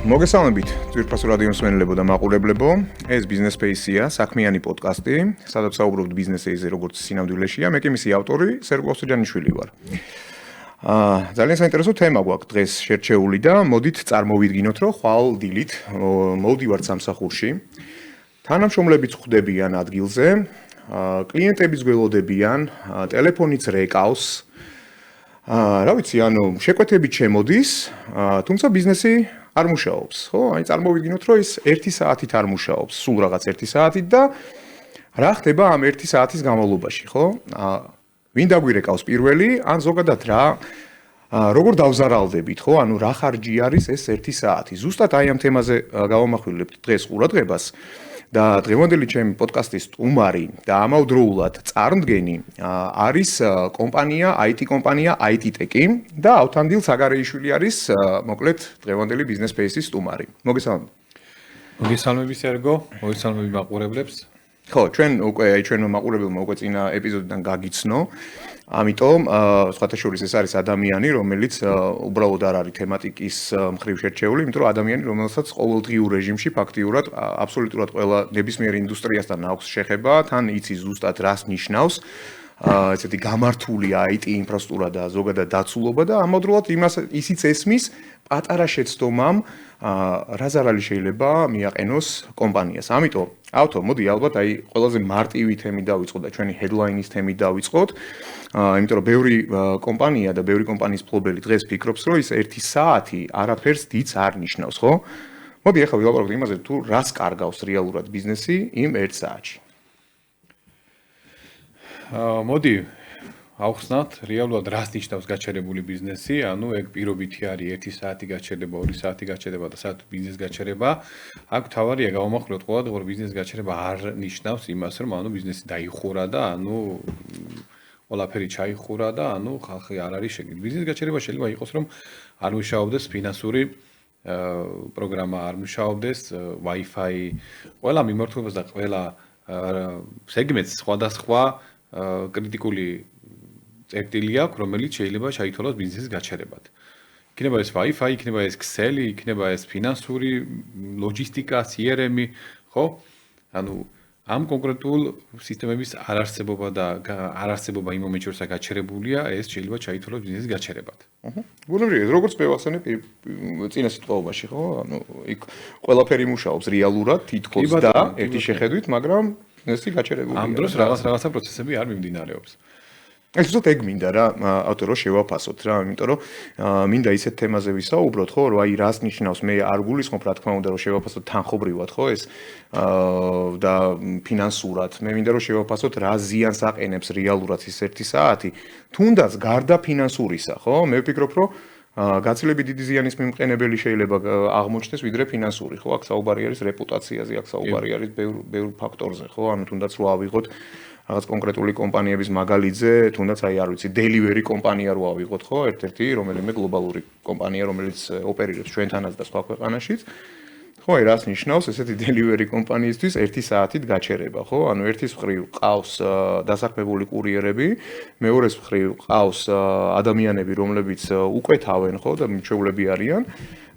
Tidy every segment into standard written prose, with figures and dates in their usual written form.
მოგესალმებით, ძვირფასო რადიო მსმენელებო და მაყურებლებო. ეს Business Space-ია, საქმიანი პოდკასტი, სადაც საუბრობთ ბიზნესზე, როგორც სინამდვილეშია. მე კი მისი ავტორი, სერგო ოსტიჯანიშვილი ვარ. ძალიან საინტერესო თემა გვაქვს დღეს შერჩეული და მოდით წარმოვიდგინოთ, რომ ხვალ დილით მოვდივართ სამსახურში. თანამშრომლებიც ხვდებიან ადგილზე, კლიენტებიც გველოდებიან, ტელეფონიც რეკავს. რა ვიცი, შეკვეთებით შემოდის, თუმცა ბიზნესი არ მუშაობს, ხო? აი წარმოვიდგინოთ, რომ ის 1 საათით არ მუშაობს, სულ რაღაც 1 საათით და რა ხდება ამ 1 საათის განმავლობაში, ხო? ვინ დაგვირეკავს პირველი, ან ზოგადად როგორ დავზარალდებით, ხო? რა ხარჯი არის ეს 1 საათი? ზუსტად აი ამ თემაზე გავამახვილებთ დღეს ყურადღებას. და დღევანდელი ჩემი პოდკასტის სტუმარი და ამავდროულად წარმდგენი არის კომპანია, IT კომპანია IT-Tech და ავთანდილ საგარეიშვილი არის მოკლედ დღევანდელი Business Space-ის სტუმარი. მოგესალმებით. მოგესალმები სერგო, მოგესალმები მაყურებლებს. ხო, ჩვენ მაყურებელმა უკვე წინა ეპიზოდიდან გაგიცნო. ამიტომ სხვათა შორის ეს არის ადამიანი, რომელიც უბრალოდ არ არის თემატიკის მხრივ შერჩეული, იმიტომ რომ ადამიანი, რომელსაც ყოველდღიურ რეჟიმში ფაქტიურად აბსოლუტურად ყველა ნებისმიერ ინდუსტრიასთან აქვს შეხება, თან იცის ზუსტად რას ნიშნავს ესეთი გამართული IT ინფრასტრუქტურა და ზოგადად დაცულობა და ამავდროულად ისიც ესმის პატარა შეცდომამ რა ზარალი შეიძლება მიაყენოს კომპანიას. ამიტომ ავთო, მოდი ალბათ აი ყველაზე მარტივი თემით დავიწყოთ და ჩვენი headline-ის თემით დავიწყოთ. იმიტომ რომ ბევრი კომპანია და ბევრი კომპანიის მფლობელი დღეს ფიქრობს, რომ ის 1 საათი არაფერს დიდს არ ნიშნავს, ხო? მოდი ახლა ვილაპარაკოთ იმაზე, თუ რას კარგავს რეალურად ბიზნესი იმ 1 საათში. მოდი ავხსნათ რეალურად რას ნიშნავს გაჩერებული ბიზნესი, ეგ პირობითი არის 1 საათი გაჩერდება, 2 საათი გაჩერდება და საერთოდ ბიზნეს გაჩერება. აქ თავარია გავამახვილოთ ყველადღე, რომ ბიზნეს გაჩერება არ ნიშნავს იმას, რომ ბიზნესი დაიხურა და ყველაფერი ჩაიხურა და ხალხი არ არის შეგნით. ბიზნეს გაჩერება შეიძლება იყოს, რომ არ მუშაობდეს ფინანსური პროგრამა, არ მუშაობდეს Wi-Fi, ყველა მიმართულებას და ყველა სეგმენტს სხვადასხვა კრიტიკული წერტილი აქვს, რომელიც შეიძლება ჩაითვალოს ბიზნესის გაჩერებად. იქნება ეს Wi-Fi, იქნება ეს Excel, იქნება ეს ფინანსური, ლოჯისტიკა, CRM, ხო? ამ კონკრეტულ სისტემების არარსებობა და არარსებობა იმ მომენტში, როცა გაჩერებულია, ეს შეიძლება ჩაითვალოს ბიზნესის გაჩერებად. ბუნებრივია, როგორც მე ვახსენე წინა სიტყვაში, ხო? იქ ყველაფერი მუშაობს რეალურად, თითქოს და ერთი შეხედვით, მაგრამ ბიზნესი გაჩერებულია. ამ დროს რაღაცა პროცესები არ მიმდინარეობს. ეს უბრალოდ ეგ მინდა რა, ავტო რომ შევაფასოთ რა, იმიტომ რომ მინდა ისეთ თემაზე ვისაუბროთ, ხო, რომ აი რას ნიშნავს, მე არ გულისხმობ რა თქმა უნდა, რომ შევაფასოთ თანხობრივად, ხო, ეს და ფინანსურად. მე მინდა რომ შევაფასოთ რა ზიანს აყენებს რეალურად ის 1 საათი, თუნდაც გარდა ფინანსურისა, ხო? მე ვფიქრობ, რომ გაცილებით დიდი ზიანის მიმყენებელი შეიძლება აღმოჩნდეს ვიდრე ფინანსური, ხო? აქ საუბარი არის რეპუტაციაზე, აქ საუბარი არის ბევრ ფაქტორზე, ხო? თუნდაც რო ავიღოთ რაღაც კონკრეტული კომპანიების მაგალითზე, თუნდაც აი არ ვიცი, delivery კომპანია რო ავიღოთ, ხო, ერთ-ერთი რომელიმე გლობალური კომპანია, რომელიც ოპერირებს ჩვენთანაც და სხვა ქვეყანაშიც. ხო, აი რას ნიშნავს ესეთი delivery კომპანიისთვის 1 საათით გაჩერება, ხო? ერთის მხრივ ყავს დასაქმებული კურიერები, მეორეს მხრივ ყავს ადამიანები, რომლებიც უკვე თავენ, ხო, და მრჩევლები არიან.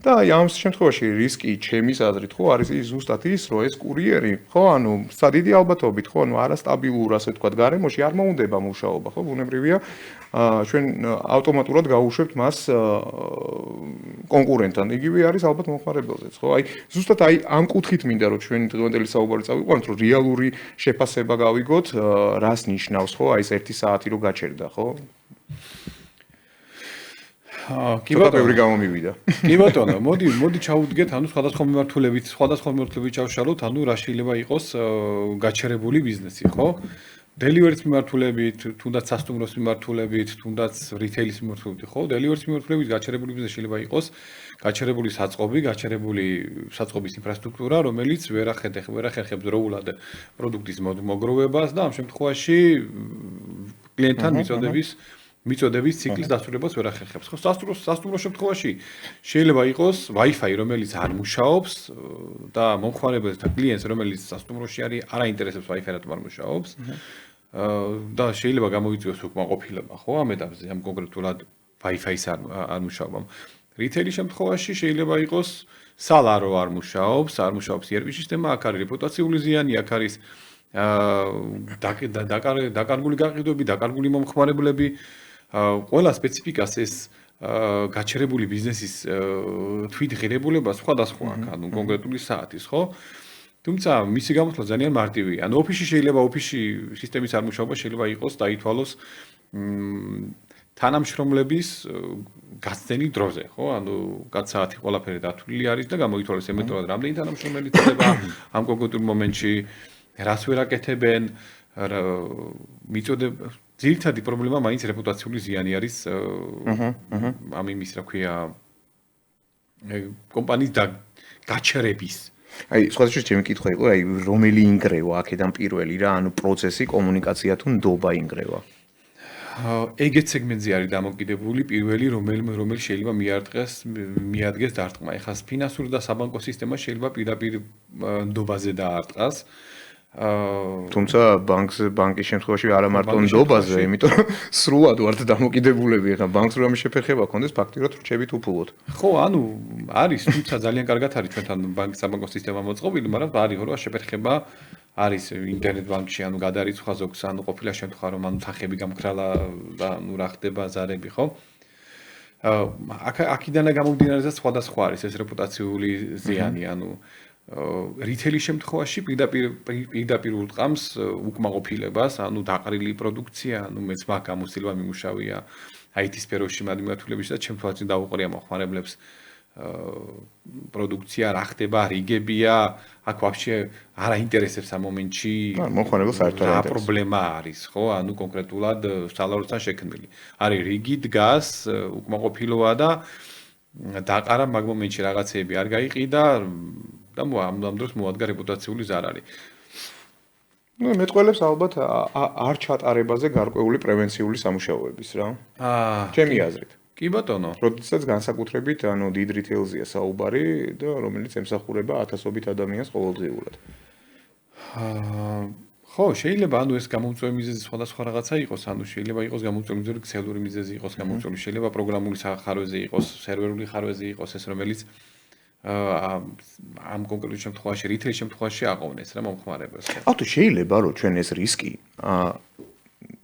და აი ამ შემთხვევაში რისკი ჩემის აზრით ხო არის ზუსტად ის, რომ ეს კურიერი, ხო, სადიდი ალბათობით, ხო, არასტაბილურ, ასე ვთქვათ, გარემოში არ მოუნდება მუშაობა, ხო, ბუნებრივია, ჩვენ ავტომატურად გავუშვებთ მას კონკურენტთან. იგივე არის ალბათ მომხმარებელზეც, ხო? აი ზუსტად აი ამ კუთხით მინდა რომ ჩვენ დღევანდელი საუბარი წავიყვანოთ, რომ რეალური შეფასება გავიგოთ, რას ნიშნავს, ხო, აი ეს 1 საათი რო გაჩერდა, ხო? კი ბატონო, ბევრი გამომივიდა. კი ბატონო, მოდი ჩავუდგეთ, სხვადასხვა მიმართულებით ჩავშალოთ, რა შეიძლება იყოს გაჩერებული ბიზნესი, ხო? Delivery-ს მიმართულებით, თუნდაც სასტუმროს მიმართულებით, თუნდაც retail-ის მიმართულებით, ხო? Delivery-ს მიმართულებით გაჩერებული ბიზნესი შეიძლება იყოს გაჩერებული საწყობი, გაჩერებული საწყობის ინფრასტრუქტურა, რომელიც ვერ ახერხებს დროულად პროდუქტის მოგროვებას და ამ შემთხვევაში კლიენტთან მიწოდების ციკლის დასრულებას ვერ ახერხებს. ხო, სასტუმროს შემთხვევაში შეიძლება იყოს Wi-Fi, რომელიც არ მუშაობს და მომხმარებელს და კლიენტს, რომელიც სასტუმროში არის, არ აინტერესებს Wi-Fi რატომ არ მუშაობს. და შეიძლება გამოიწვიოს უკმაყოფილება, ხო, ამ ეტაპზე ამ კონკრეტულად Wi-Fi-ს არ მუშაობამ. რიტეილის შემთხვევაში შეიძლება იყოს სალარო არ მუშაობს ERP სისტემა, აქ არის რეპუტაციული ზიანი, აქ არის დაკარგული გაყიდვები, დაკარგული მომხმარებლები, ყველა სპეციფიკას ეს გაჩერებული ბიზნესის თვითღირებულება სხვადასხვა აქ, ანუ კონკრეტული საათის, ხო? თუმცა მისი გამოთვლა ძალიან მარტივია. ანუ ოფისში შეიძლება ოფისში სისტემის არ მუშაობა შეიძლება იყოს დაითვალოს თანამშრომლების გასცემის დროზე, ხო? ანუ კაცსაათი ყველაფერი დათვლილი არის და გამოითვალეს ემეტორად რამდენი თანამშრომელი წდება ამ კონკრეტულ მომენტში, რას ვერ აკეთებენ, მიწოდება ძირითადი პრობლემა მაინც რეპუტაციული ზიანი არის ამ იმის, რა ქვია, კომპანიის გაჩერების. აი, სხვადასხვა ჩემი კითხვა იყო, აი, რომელი ინგრევა აქედან პირველი რა, ანუ პროცესი, კომუნიკაცია თუ ნდობა ინგრევა. ეგეთ სეგმენტზე არის დამოკიდებული პირველი, რომელიც შეიძლება მიადგეს დარტყმა. ეხლა ფინანსური და საბანკო სისტემა შეიძლება პირდაპირ ნდობაზე დაარტყას. თუმცა ბანკის შემთხვევაში არა მარტო ნდობაზე, იმიტომ რომ სრულად ვართ დამოკიდებულები, ეხლა ბანკს რომ შეფერხება ქონდეს ფაქტიურად რჩებით უფულოდ. ხო, ანუ არის, თუმცა ძალიან კარგად არის ჩვენთან ბანკის საბანკო სისტემა მოწყობილი, მაგრამ არის რომ შეფერხება არის ინტერნეტ ბანკში, ანუ გადარიცხვა ზოგს, ანუ ყოფილა შემთხვევა რომ ანუ თანხები გამქრალა და ანუ რა ხდება ზარები, ხო? აქედან გამომდინარესაც სხვადასხვა არის ეს რეპუტაციული ზიანი, ანუ რიტეილის შემთხვევაში პირდაპირ ურტყამს უკმაყოფილებას, ანუ დაყრილი პროდუქცია, ანუ მეც მაგ გამოცდილება მიმუშავია IT სფეროში მადმიართულებისა და ჩემ თვალწინ დავუყრია მოხმარებლებს პროდუქცია რა ხდება, რიგებია, აქ ვაფშე არ აინტერესებს ამ მომენტში. მოხმარებელს საერთოდ არ აინტერესებს. პრობლემა არის, ხო? ანუ კონკრეტულად სალაროსთან შექმნილი. არის რიგი დგას, უკმაყოფილოა და დაყარა მაგ მომენტში რაღაცეები არ გაიყიდა და ამ დროს მოადგა რეპუტაციული ზარარი. ნუ მეტყველებს ალბათ არ ჩატარებაზე გარკვეული პრევენციული სამუშაოების რა. ჩემი აზრით. კი ბატონო. როდესაც განსაკუთრებით ანუ დიდ რიტეილზია საუბარი და რომელიც ემსახურება ათასობით ადამიანს ყოველდღიურად. ხო, შეიძლება ანუ ეს გამომწვევი მიზეზი სხვადასხვა რაღაცა იყოს, ანუ შეიძლება იყოს გამომწვევი მიზეზი ქსელური მიზეზი იყოს გამომწვევი, შეიძლება პროგრამული ხარვეზე იყოს, სერვერული ხარვეზე იყოს ეს რომელიც ამ კონკრეტულ შემთხვევაში, რიტეილის შემთხვევაში აყოვნეს რა მომხმარებელს. ავთო შეიძლება რომ ჩვენ ეს რისკი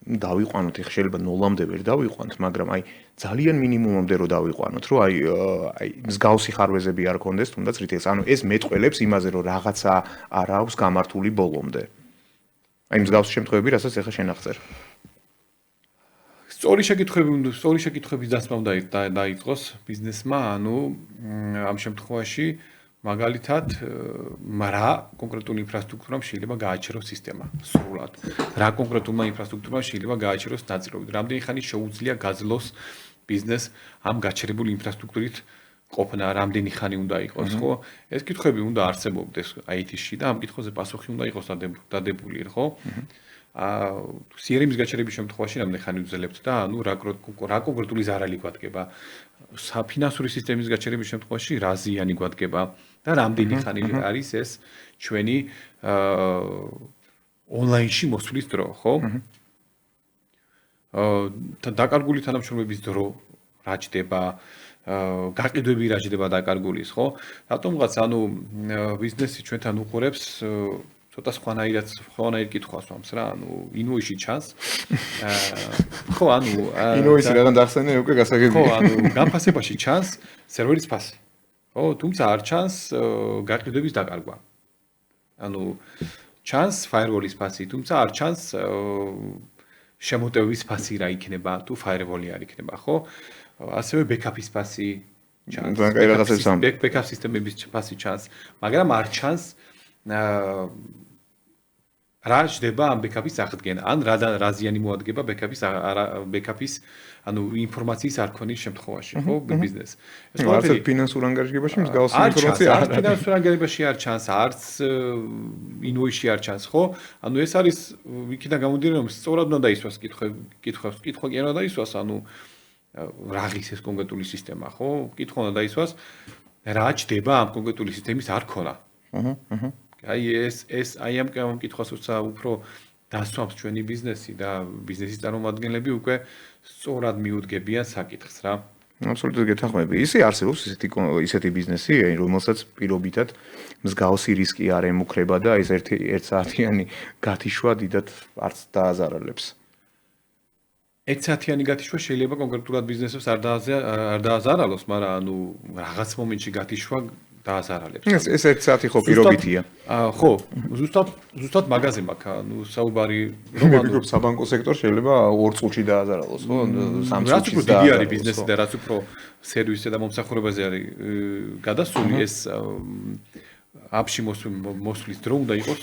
დავიყვანოთ, ეხლა შეიძლება ნოლამდე ვერ დავიყვანთ, მაგრამ აი ძალიან მინიმუმამდე რომ დავიყვანოთ, რომ აი მსგავსი ხარვეზები არ კონდეს, თუნდაც რიტეილს. ანუ ეს მეტყველებს იმაზე, რომ რაღაცა არ აქვს გამართული ბოლომდე. აი მსგავსი შემთხვევები, რასაც ეხლა შენ აღწერ. სწორი შეკითხვების დასმა უნდა დაიწყოს ბიზნესმა, ანუ ამ შემთხვევაში მაგალითად რა კონკრეტული ინფრასტრუქტურამ შეიძლება გააჩეროს სისტემა სრულად. რა კონკრეტულმა ინფრასტრუქტურამ შეიძლება გააჩეროს ნაწილობით. რამდენი ხანი შეუძლია გაძლოს ბიზნეს ამ გაჩერებული ინფრასტრუქტურით ყოფნა, რამდენი ხანი უნდა იყოს, ხო? ეს კითხვები უნდა არსებობდეს IT-ში და ამ კითხვაზე პასუხი უნდა იყოს დადებული, ხო? CRM-ის გაჩერების შემთხვევაში რამდენი ხანი უძლებთ და ანუ რა კონკრეტული ზარალი გვადგება. საფინანსური სისტემის გაჩერების შემთხვევაში რა ზიანი გვადგება და რამდენი ხანი არის ეს ჩვენი ონლაინში მოსვლის დრო, ხო? დაკარგული თანამშრომლების დრო რა ჯდება, გაყიდვები რა ჯდება დაკარგულის, ხო? რატომღაც ანუ ბიზნესი ჩვენთან უყურებს ცოტა სხვანაირ კითხვას ვამს რა, ანუ ინვოისში ჩანს. ხო, ანუ ინვოისი რადგან დახსენე უკვე გასაგებია. ხო, ანუ განფასებაში ჩანს სერვერის ფასი. ხო, თუმცა არ ჩანს გაყიდვების დაკარგვა. ანუ ჩანს firewall-ის ფასი, თუმცა არ ჩანს შემოტევების ფასი რა იქნება, თუ firewall-ი არ იქნება, ხო? ასევე backup-ის ფასი ჩანს. backup სისტემების ფასი ჩანს, მაგრამ არ ჩანს რა ჯდება ამ backup-ის აღდგენა, ან რა ზიანი მოადგება backup-ის ანუ ინფორმაციის არ ქონის შემთხვევაში, ხო, ბიზნესს. ეს ყველაფერი ფინანსურ ანგარიშებაში მსგავსი ინფორმაცია არ არის. ფინანსურ ანგარიშებში არ ჩანს, არც ინვოისში არ ჩანს, ხო? ანუ ეს არის იქიდან გამომდინარე, რომ სწორად უნდა დაისვას კითხვა კი არ უნდა დაისვას, ანუ რაღის ეს კონკრეტული სისტემა, ხო? კითხვა უნდა დაისვას, რა ჯდება ამ კონკრეტული სისტემის არ ქონა. აი ეს აი ამ კითხვას უფრო დასვამს ჩვენი ბიზნესი და ბიზნესის წარმომადგენლები უკვე სწორად მიუდგებიან საკითხს რა. აბსოლუტურად გეთანხმები. ისე არსებობს ისეთი ბიზნესი, რომელსაც პირობითად მსგავსი რისკი არ ემუქრება და ეს ერთი ერთსაათიანი გათიშვა დიდად არც დააზარალებს. ერთსაათიანი გათიშვა შეიძლება კონკრეტულად ბიზნესებს არ დააზარალოს, მაგრამ ანუ რაღაც მომენტში გათიშვა დააზარალებს. ეს 1 საათი ხო პირობითია. ხო, ზუსტად მაგაზე მაქვს, ანუ საუბარი რომ ანუ საბანკო სექტორს შეიძლება 2 წუთში დააზარალოს, ხო? 3 წუთში რაც უფრო დიდი არის ბიზნესი და რაც უფრო სერვისზე და მომსახურებაზე არის გადასული ეს აპში მოსვლის დრო უნდა იყოს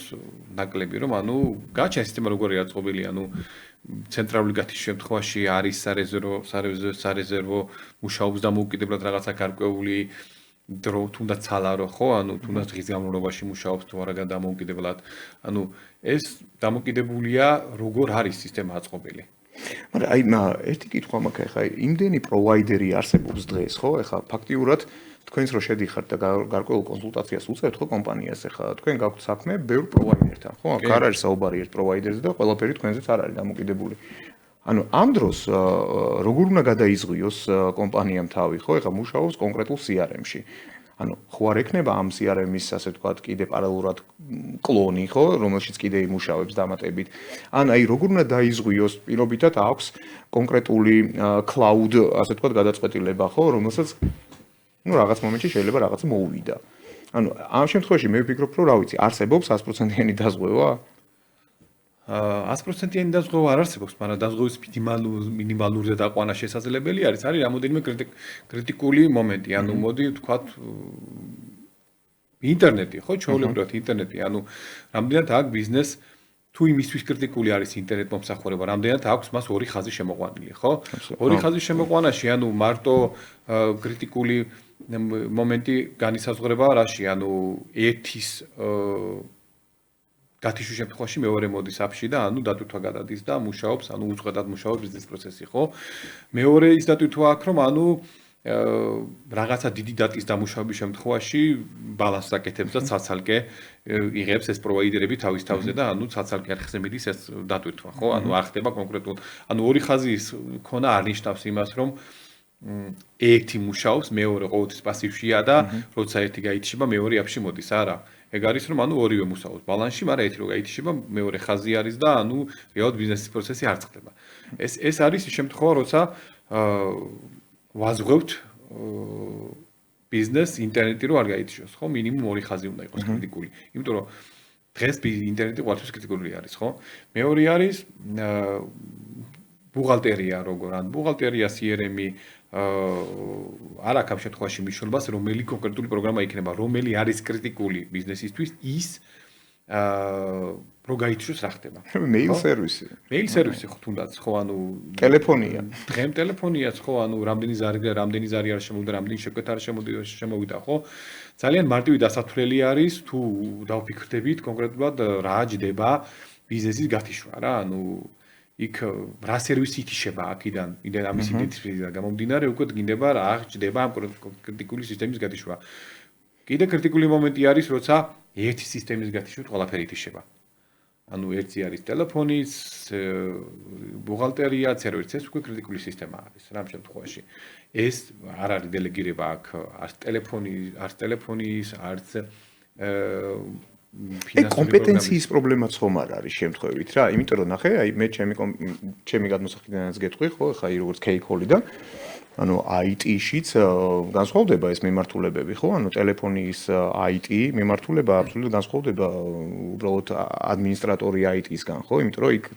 ნაკლები, რომ ანუ გაჩვენს სისტემა როგორი არის წყობილი, ანუ ცენტრალური გათიშვის შემთხვევაში არის სარეზერვო მუშაობს დამოუკიდებლად რაღაცა გარკვეული დრო თუნდაც ცალარო ხო, ანუ თუნდაც დღის განმავლობაში მუშაობს თუ არა დამოუკიდებლად. ანუ ეს დამოკიდებულია როგორ არის სისტემა აწყობილი. მაგრამ ერთი კითხვა მაქვს ახლა იმდენი პროვაიდერი არსებობს დღეს, ხო? ახლა ფაქტიურად თქვენს რო შედიხართ და გარკვეულ კონსულტაციას უწევთ ხო კომპანიას, ახლა თქვენ გაქვთ საქმე ბევრ პროვაიდერთან, ხო? აქ არ არის საუბარი ერთ პროვაიდერზე და ყველაფერი თქვენზეც არ არის დამოკიდებული. ანუ ამ დროს როგორ უნდა გადაიზღვიოს კომპანიამ თავი, ხო? ახლა მუშაობს კონკრეტულ CRM-ში. ანუ ხო არ ექნება ამ CRM-ის, ასე ვთქვათ, კიდე პარალელურად კლონი, ხო, რომელშიც კიდე იმუშავებს დამატებით. ან აი როგორ უნდა დაიზღვიოს, პირობითად აქვს კონკრეტული cloud, ასე ვთქვათ, გადაწყვეტილება, ხო, რომელსაც ну რაღაც მომენტში შეიძლება რაღაცა მოუვიდა. ანუ ამ შემთხვევაში მე ვფიქრობ, რომ რა ვიცი, არსებობს 100%-იანი დაზღვევა? 100%-იანი დაზღვევა არ არსებობს, მაგრამ დაზღვევის მინიმალურზე დაყვანა შესაძლებელი არის რამოდენიმე კრიტიკული მომენტი. ანუ მოდი ვთქვათ ინტერნეტი, ხო, ჩვეულებრივად ინტერნეტი, ანუ რამდენად აქვს ბიზნეს თუ იმისთვის კრიტიკული არის ინტერნეტ მომსახურება, რამდენად აქვს მას ორი ხაზი შემოყვანილი, ხო? ორი ხაზის შემოყვანაში, ანუ მარტო კრიტიკული მომენტი განისაზღვრება რაში, ანუ ერთის გათიშვის შემთხვევაში მეორე მოდის აპში და ანუ დატვირთვა გადადის და მუშაობს, ანუ უწყვეტად მუშაობს ბიზნეს პროცესი, ხო? მეორე ის დატვირთვა აქვს, რომ ანუ რაღაცა დიდი დატის დამუშავების შემთხვევაში ბალანსს აკეთებს და ცალ-ცალკე იღებს ეს პროვაიდერები თავის თავზე და ანუ ცალ-ცალკე არხზე მიდის ეს დატვირთვა, ხო? ანუ არ ხდება კონკრეტულად. ანუ ორი ხაზის ქონა არ ნიშნავს იმას, რომ ერთი მუშაობს, მეორე ყოველთვის პასივშია და როცა ერთი გაითიშება, მეორე აპში მოდის, არა. ეგ არის რომ ანუ ორივე მუშაობს ბალანსში, მაგრამ ერთი რო გაითიშება, მეორე ხაზი არის და ანუ რეალურად ბიზნესის პროცესი არ წყდება. ეს არის შემთხვევა, როცა ვაზღვევთ ბიზნეს ინტერნეტი რო არ გაითიშოს, ხო? მინიმუმ ორი ხაზი უნდა იყოს კრიტიკული. იმიტომ რომ დღეს ინტერნეტი ყოველთვის კრიტიკული არის, ხო? მეორე არის ბუღალტერია როგორ, ან ბუღალტერია CRM-ი არ აქვს ამ შემთხვევაში მნიშვნელობას, რომელი კონკრეტული პროგრამა იქნება, რომელი არის კრიტიკული ბიზნესისთვის, ის რო გაითიშოს რა ხდება. მეილ სერვისი. მეილ სერვისი ხო თუნდაც, ხო, ანუ ტელეფონია. დღემ ტელეფონიაც ხო, ანუ რამდენი ზარი არ შემოვიდა, რამდენი შეკვეთა არ შემოვიდა, ხო? ძალიან მარტივი დასათვლელი არის, თუ დავფიქრდებით კონკრეტულად რა ჯდება ბიზნესის გათიშვა რა, ანუ იქ რა სერვისი ითიშება აქიდან, ამის იდენტიფიკაცია გამომდინარე, უკვე გინდება რა ჯდება ამ კრიტიკული სისტემის გათიშვა. კიდე კრიტიკული მომენტი არის, როცა ერთი სისტემის გათიშვით ყველაფერი ითიშება. ანუ ერთი არის ტელეფონის, ბუღალტერია, სერვერიც, ეს უკვე კრიტიკული სისტემა არის რა ამ შემთხვევაში. ეს არ არის დელეგირება აქ არც ტელეფონის, არც კომპეტენციის პრობლემაც ხომ არ არის შემთხვევით რა, იმიტომ რომ ნახე, აი მე ჩემი გადმოსახედიდანაც გეტყვი, ხო, ხა როგორც K-Call-დან, ანუ IT-შიც განსხვავდება ეს მიმართულებები, ხო? ანუ ტელეფონის IT მიმართულება აბსოლუტურად განსხვავდება უბრალოდ ადმინისტრატორი IT-სგან, ხო? იმიტომ რომ იქ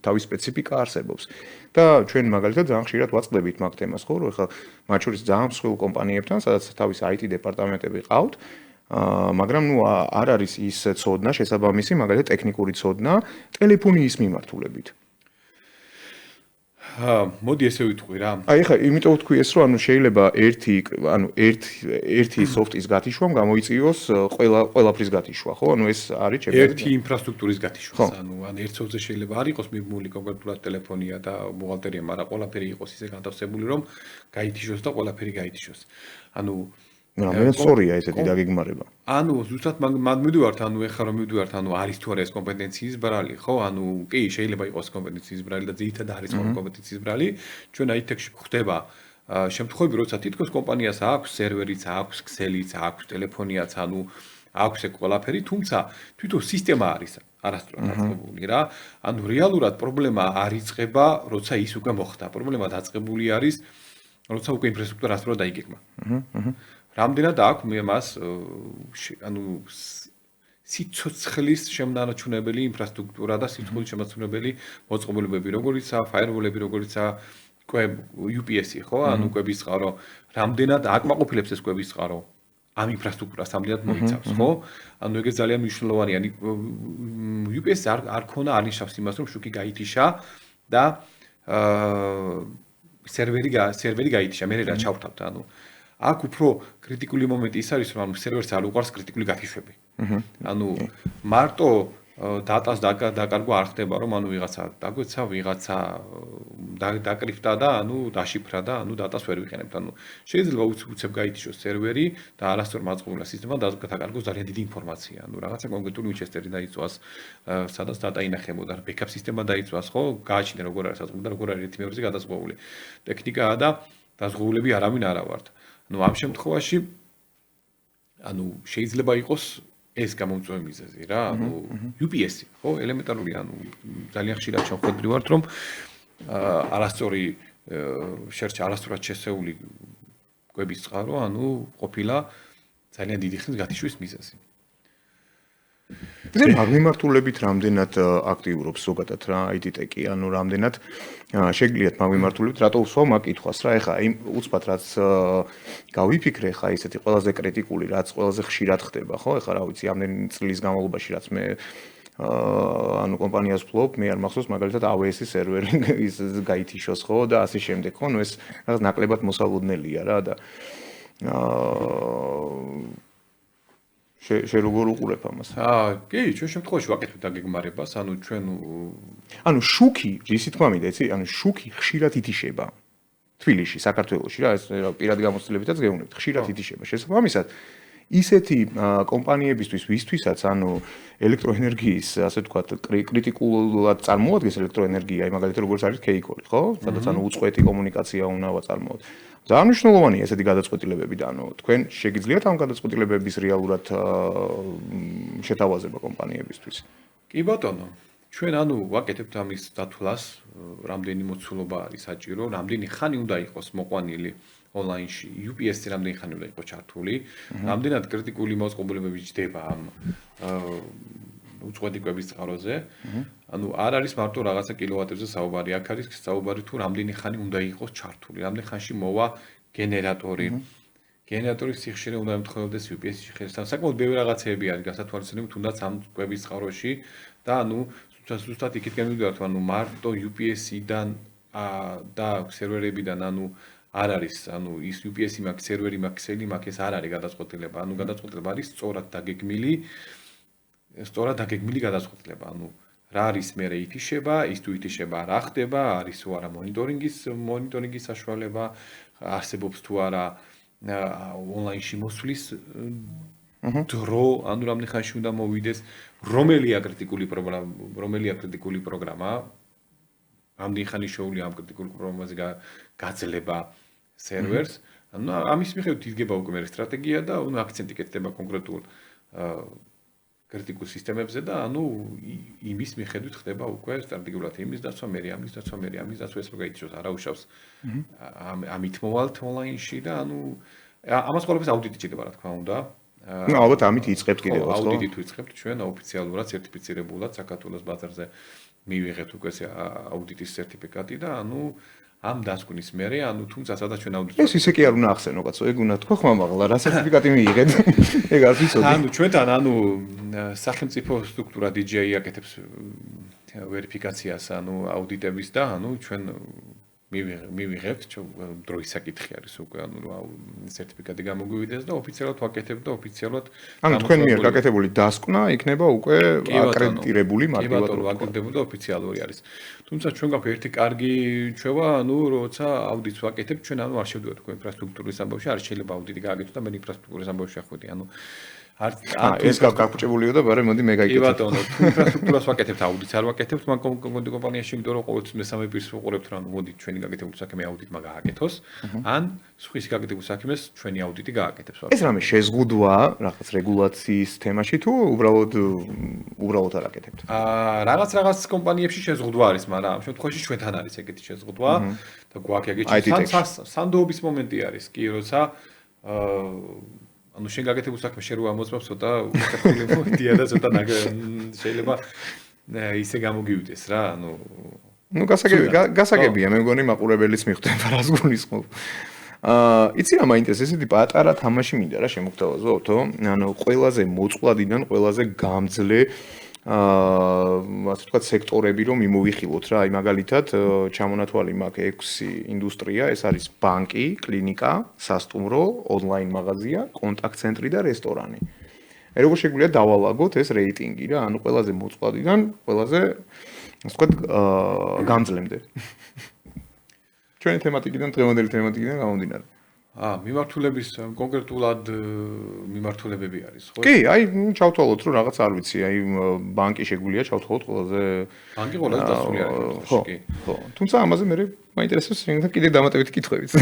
თავის სპეციფიკა არსებობს. და ჩვენ მაგალითად ძალიან ხშირად ვაწყდებით მაგ თემას, ხო, რომ ხა მათ შორის ძალიან მსხვილ კომპანიებთან, სადაც თავის IT დეპარტამენტები ყავთ, მაგრამ ნუ არ არის ის ცოდნა შესაბამისი, მაგალითად ტექნიკური ცოდნა ტელეფონიის მიმართულებით. მოდი ესე ვიტყვი რა. აი ხა, იმიტომ ვთქვი ეს, რომ ანუ შეიძლება ერთი სოფტის გათიშვამ გამოიწვიოს ყველაფრის გათიშვა, ხო? ანუ ეს არის ჩემი ერთი ინფრასტრუქტურის გათიშვა. ანუ ერთ სოფტზე შეიძლება არ იყოს მიბმული კონკრეტულად ტელეფონია და ბუღალტერია, მაგრამ ყველაფერი იყოს ისე განთავსებული, რომ გაითიშოს და ყველაფერი გაითიშოს. ანუ მე სწორია ესეთი დაგეგმარება. ანუ ზუსტად მაგ მივდივართ, ანუ ეხლა რომ მივდივართ, ანუ არის თუ არა ეს კომპეტენციის ბრალი, ხო? ანუ კი, შეიძლება იყოს კომპეტენციის ბრალი და ძირითადად არის კომპეტენციის ბრალი. ჩვენ IT-ში ხდება შემთხვევები, როცა თითქოს კომპანიას აქვს სერვერიც, აქვს ქსელიც, აქვს ტელეფონიაც, ანუ აქვს ეგ ყველაფერი, თუმცა თვითონ სისტემა არის არასდროს დაწყებული რა. ანუ რეალურად პრობლემა არ იწყება, როცა ის უკვე მოხდა. პრობლემა დაწყებული არის, როცა უკვე ინფრასტრუქტურა არასდროს დაიგეგმა. რამდენად აქვს მას ანუ სიცოცხლის შემონარჩუნებელი ინფრასტრუქტურა და სიცოცხლის შემონარჩუნებელი მოწყობილობები, როგორიცაა ფაიერვოლები, როგორიცაა UPS-ი, ხო? ანუ კვების წყარო, რამდენად აკმაყოფილებს ეს კვების წყარო ამ ინფრასტრუქტურას რამდენად მოიცავს, ხო? ანუ ეგეც ძალიან მნიშვნელოვანია. ანუ UPS არ ქონა არნიშნავს იმას, რომ შუქი გაითიშა და სერვერი გაითიშა, მე რა ჩავთავთ, ანუ აქ უფრო კრიტიკული მომენტი ის არის, რომ სერვერს არ უყარს კრიტიკული გაფიშვები. ანუ მარტო დატას დაკარგვა არ ხდება, რომ ანუ ვიღაცა დაგვეცა, ვიღაცა დაკრიფტა და ანუ დაშიფრა და ანუ დატას ვერ ვიყენებთ. ანუ შეიძლება უცებ გაითიშოს სერვერი და არასწორ მაწყობილ სისტემად დაკარგოს ძალიან დიდი ინფორმაცია. ანუ რაღაცა კონკრეტული უჩესტერი დაიწვას, სადაც დატა ინახებოდა, ბექაპ სისტემა დაიწვას, ხო? გააჩნია როგორ არის საზღვრები და როგორ არის ერთი მეორეზე გადაზღვეული. ტექნიკაა და დაზღვეულები არავინ არა ვართ. ну ამ შემთხვევაში ანუ შეიძლება იყოს ეს გამომწვევი მიზეზი რა ანუ UPS-ი ხო ელემენტარული ანუ ძალიან ხშირად შევხვედრი ვართ რომ არასწორი არასწორად შესეული კვების წყარო ანუ ყოფილა ძალიან დიდი ხნის გათიშვის მიზეზი ეს მაგმიმართულებით რამდენად აქტიურობს ზოგადად რა IT-ტეკი ანუ რამდენად შეგიძლიათ მაგმიმართულებით რატო უსვავ მაგ კითხვას რა ეხა იმ უცბად რაც გავიფიქრე ხა ისეთი ყველაზე კრიტიკული რაც ყველაზე ხშირად ხდება ხო ეხა რა ვიცი ამდენი წლის განმავლობაში რაც მე ანუ კომპანიას ვფლობ მე არ მახსოვს მაგალითად AWS-ის სერვერი ის გაითიშოს ხო და ასე შემდეგ ხო ნუ ეს რაღაც ნაკლებად მოსალოდნელია რა და შე როგორ უყურებ ამას? კი, ჩვენ შემთხვევაში ვაკეთებთ დაგეგმარებას, ანუ ჩვენ ანუ შუქი, ისი თქვა მინდა, იცი? ანუ შუქი ხშირად ითიშება. თბილისში, საქართველოში რა, ეს პირადი გამოცდილებითაც გეუბნებთ, ხშირად ითიშება. შესაბამისად, ისეთი კომპანიებისთვის, ვისთვისაც ანუ ელექტროენერგიის, ასე ვთქვათ, კრიტიკულად წარმოადგენს ელექტროენერგია, აი მაგალითად როგორც არის K-Core, ხო? სადაც ანუ უწყვეტი კომუნიკაცია უნდა ვაწარმოოთ. ძალიან მნიშვნელოვანია ესეთი გადაწყვეტილებები და ანუ თქვენ შეგიძლიათ ამ გადაწყვეტილებების რეალურად შეთავაზება კომპანიებისთვის. კი ბატონო, ჩვენ ანუ ვაკეთებთ ამის დათვლას, რამდენი მოცულობა არის საჭირო, რამდენი ხანი უნდა იყოს მოყვანილი ონლაინში, UPS-ი რამდენი ხანი უნდა იყოს ჩართული, რამდენად კრიტიკული მოწყობილობები ჯდება ამ უწყვეტი კვების წყაროზე. ანუ არ არის მარტო რაღაცა კილოვატებზე საუბარი, აქ არის საუბარი თუ რამდენი ხანი უნდა იყოს ჩართული, რამდენი ხანში მოვა გენერატორი. გენერატორის სიხშირე უნდა ემთხვეოდეს UPS-ში ხელს. საკმაოდ ბევრი რაღაცეები არის გასათვალისწინებელია თუნდაც ამ კვების წყაროში და ანუ ზუსტად იქით გამივიდოდათ, ანუ მარტო UPS-იდან და სერვერებიდან ანუ არ არის, ანუ ის UPS-ი მაქვს, სერვერი მაქვს, ქსელი მაქვს, ეს არ არის გადაწყვეტილება. ანუ გადაწყვეტილება არის სწორად დაგეგმილი გადაწყვეტილება. ანუ რა არის მე ითიშება, ის თუ ითიშება რა ხდება, არის თუ არა მონიტორინგის საშუალება, არსებობს თუ არა ონლაინში მოსვლის დრო, ანუ რამდენი ხანში უნდა მოვიდეს, რომელია კრიტიკული პროგრამა, ამდენი ხანი შეუძლია ამ კრიტიკულ პროგრამაზე გაძლება სერვერს, ანუ ამის მიხედვით იდგება უკვე მე სტრატეგია და ანუ აქცენტი კეთდება კონკრეტულ კრიტიკულ სისტემებზე და ანუ იმის მიხედვით ხდება უკვე სტრატეგიულად იმის დაცვა, ამის დაცვა ეს რო გაითიშოს არაუშავს ამით მოვალთ ონლაინში და ანუ ამას ყველაფერს აუდიტი ჭირდება რა თქმა უნდა. ну ალბათ ამით იწყებთ კიდევ ხო? აუდიტით ვიწყებთ ჩვენ ოფიციალურად სერტიფიცირებულად საქართველოს ბაზარზე მივიღეთ უკვე აუდიტის სერტიფიკატი და ანუ ამ დასკვნის მერე, ანუ თუმცა სადაც ჩვენ აუდიტს ეს ისე კი არ უნდა ახსენო კაცო, ეგ უნდა თქვა ხმამაღლა, რა სერტიფიკატი მიიღეთ? ეგ არ ვიცოდი. ანუ ჩვენთან ანუ სახელმწიფო სტრუქტურა DJI აკეთებს ვერიფიკაციას, ანუ აუდიტების და ანუ ჩვენ მივიღებთ, დროის საკითხი არის უკვე, ანუ სერტიფიკატი გამოგვივიდეს და ოფიციალურად ვაკეთებ და ოფიციალურად ანუ თქვენ მიერ გაკეთებული დასკვნა იქნება უკვე აკრედიტირებული მარტივად ვაკეთებული და ოფიციალური არის. თუმცა ჩვენ გვაქვს ერთი კარგი ჩვევა, ანუ როცა აუდიტს ვაკეთებ, ჩვენ ანუ არ შევდივართ თქვენ ინფრასტრუქტურის ამბავში, არ შეიძლება აუდიტი გააკეთო და მე ინფრასტრუქტურის ამბავში ახვედი. ანუ ეს გაგფუჭებულიო და ბარე მოდი მე კი გაიკეთებ. ბატონო, თუ ინფრასტრუქტურას ვაკეთებთ, აუდიტს არ ვაკეთებთ, მაგ კომპანიაში, იმიტომ რომ ყოველთვის მესამე პირს ვუყურებთ, რომ მოდი ჩვენი გაკეთებული საქმე აუდიტმა გააკეთოს, ან სხვის გაკეთებულ საქმეს ჩვენი აუდიტი გააკეთებს. ეს რამე შეზღუდვაა რაღაც რეგულაციის თემაში თუ უბრალოდ არ აკეთებთ? რაღაც კომპანიებში შეზღუდვა არის, მაგრამ ამ შემთხვევაში ჩვენთან არის ეგეთი შეზღუდვა და გვაქვს ეგეთი სანდოობის მომენტი არის კი, როცა ანუ შენ გაკეთებულ საქმე შენ რო ამოწმებს ცოტა უკეთილი მომენტია და ცოტა შეიძლება ისე გამოგივიდეს რა, ანუ გასაგებია, მე მგონი მაყურებელიც მიხვდება რას გულისხმობ. იცი რა მაინტერესებს, ესეთი პატარა თამაში მინდა რა შემოგთავაზოთო, ანუ ყველაზე მოწყვლადიდან ყველაზე გამძლე ასე ვთქვათ სექტორები რომ მიმოვიხილოთ რა, აი მაგალითად ჩამონათვალი მაქვს 6 ინდუსტრია, ეს არის ბანკი, კლინიკა, სასტუმრო, ონლაინ მაღაზია, კონტაქტ-ცენტრი და რესტორანი. როგორ შეგვიძლია დავალაგოთ ეს რეიტინგი რა, ანუ ყველაზე მოწყვლადიდან ყველაზე ასე ვთქვათ გამძლემდე. ჩვენი თემატიკიდან, დღევანდელი თემატიკიდან გამომდინარე. მიმართულების კონკრეტულად მიმართულებები არის, ხო? კი, აი ჩავთვალოთ რომ რაღაც არ ვიცი, აი ბანკი შეგვიძლია ჩავთვალოთ ყველაზე ბანკი ყველაზე დასული არის, კი. ხო. თუმცა ამაზე მე მაინტერესებს რადგან კიდე დამატებითი კითხვებიც.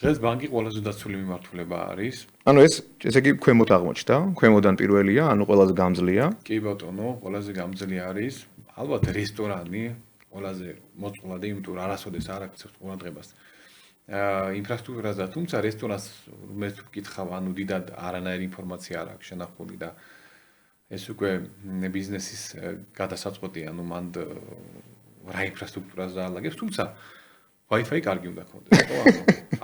დღეს ბანკი ყველაზე დასული მიმართულება არის. ანუ ესე იგი ქვემოთ აღმოჩნდა, ქვემოდან პირველია, ანუ ყველაზე გამძლეა. კი ბატონო, ყველაზე გამძლე არის. ალბათ რესტორანი ყველაზე მოწყვლადი, იმიტომ რომ არასოდეს არ აქცევს ყურადღებას. ინფრასტრუქტურას და თუმცა რესტორანს მე თუ ვკითხავ, ანუ დიდად არანაირი ინფორმაცია არ აქვს შენახული და ეს უკვე ბიზნესის გადასაწყვეტია, ანუ მან რა ინფრასტრუქტურას დაალაგებს, თუმცა Wi-Fi კარგი უნდა ქონდეს, ხო?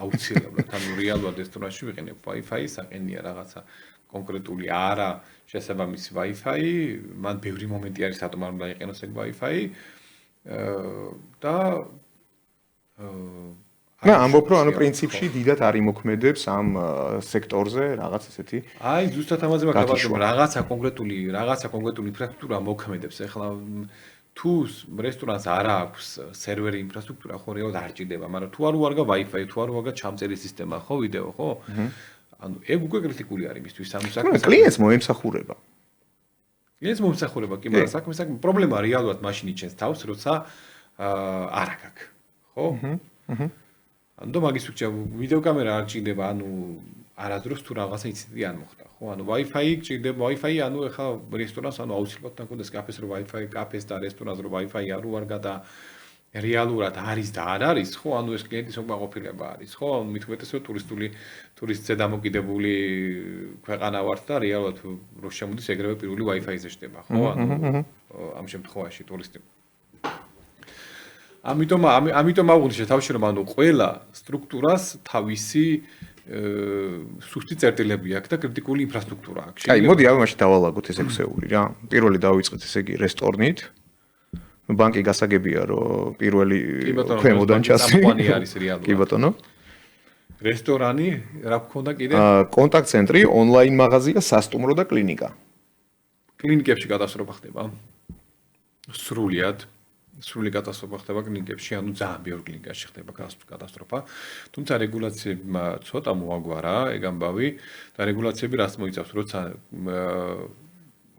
აუცილებლად, ანუ რეალურად რესტორანში ვიყენებ Wi-Fi, საყენია რაღაცა კონკრეტული არა შესაბამისი Wi-Fi, მან ბევრი მომენტი არის, რატომ არ უნდა იყენოს ეგ Wi-Fi და მე ამბობ რომ ანუ პრინციპში დიდად არ იმოქმედებს ამ სექტორზე რაღაც ესეთი. აი ზუსტად ამაზე მაგალითად რაღაცა კონკრეტული ინფრასტრუქტურა მოქმედებს. ეხლა თუ რესტორანს არ აქვს სერვერი ინფრასტრუქტურა, ხო რეალურად არ ჭირდება, მაგრამ თუ არ უარგა Wi-Fi, თუ არ უარგა ჩამწერი სისტემა, ხო ვიდეო, ხო? ანუ ეგ უკვე კრიტიკული არის მისთვის ამ საქმეს. კლიენტს მოემსახურება. კლიენტს მოემსახურება, კი, მაგრამ საქმის პრობლემა რეალურად მაშინ იჩენს თავს, როცა არ აქვს, ხო? ანუ მაგის ვიქჭა ვიდეო კამერა არ ჭირდება, ანუ არადროს თუ რაღაცა ინციდენტი არ მოხდა, ხო? ანუ Wi-Fi ჭირდება, Wi-Fi, ანუ ეხლა რესტორანს ანუ აუცილებლად თქონდეს კაფეს რო Wi-Fi, კაფეს და რესტორანს რო Wi-Fi არ უარგა და რეალურად არის და არ არის, ხო? ანუ ეს კლიენტის უკმაყოფილება არის, ხო? ანუ მithumetes რომ ტურისტზე დამოკიდებული ქვეყანა ვართ და რეალურად რო შემოდის ეგრევე პირველი Wi-Fi-ზე შდება, ხო? ანუ ამ შემთხვევაში ტურისტი ამიტომ აღვნიშნე თავში რომ ანუ ყველა სტრუქტურას თავისი სუსტი წერტილები აქვს და კრიტიკული ინფრასტრუქტურა აქვს. აი, მოდი ავე მაშინ დავალაგოთ ეს ექსეული რა. პირველი დავიწყეთ ესე იგი რესტორნით. ბანკი გასაგებია რომ პირველი ქვემოდან ჩასი. კომპანია არის რეალურად. კი ბატონო. რესტორანი, რა გქონდა კიდე? კონტაქტ-ცენტრი, ონლაინ მაღაზია, სასტუმრო და კლინიკა. კლინიკებში კატასტროფა ხდება. სრული კატასტროფა ხდება კლინიკებში, ანუ ძალიან ბევრ კლინიკაში ხდება კატასტროფა. თუმცა რეგულაციებმა ცოტა მოაგვარა ეგ ამბავი და რეგულაციები რას მოიცავს, როცა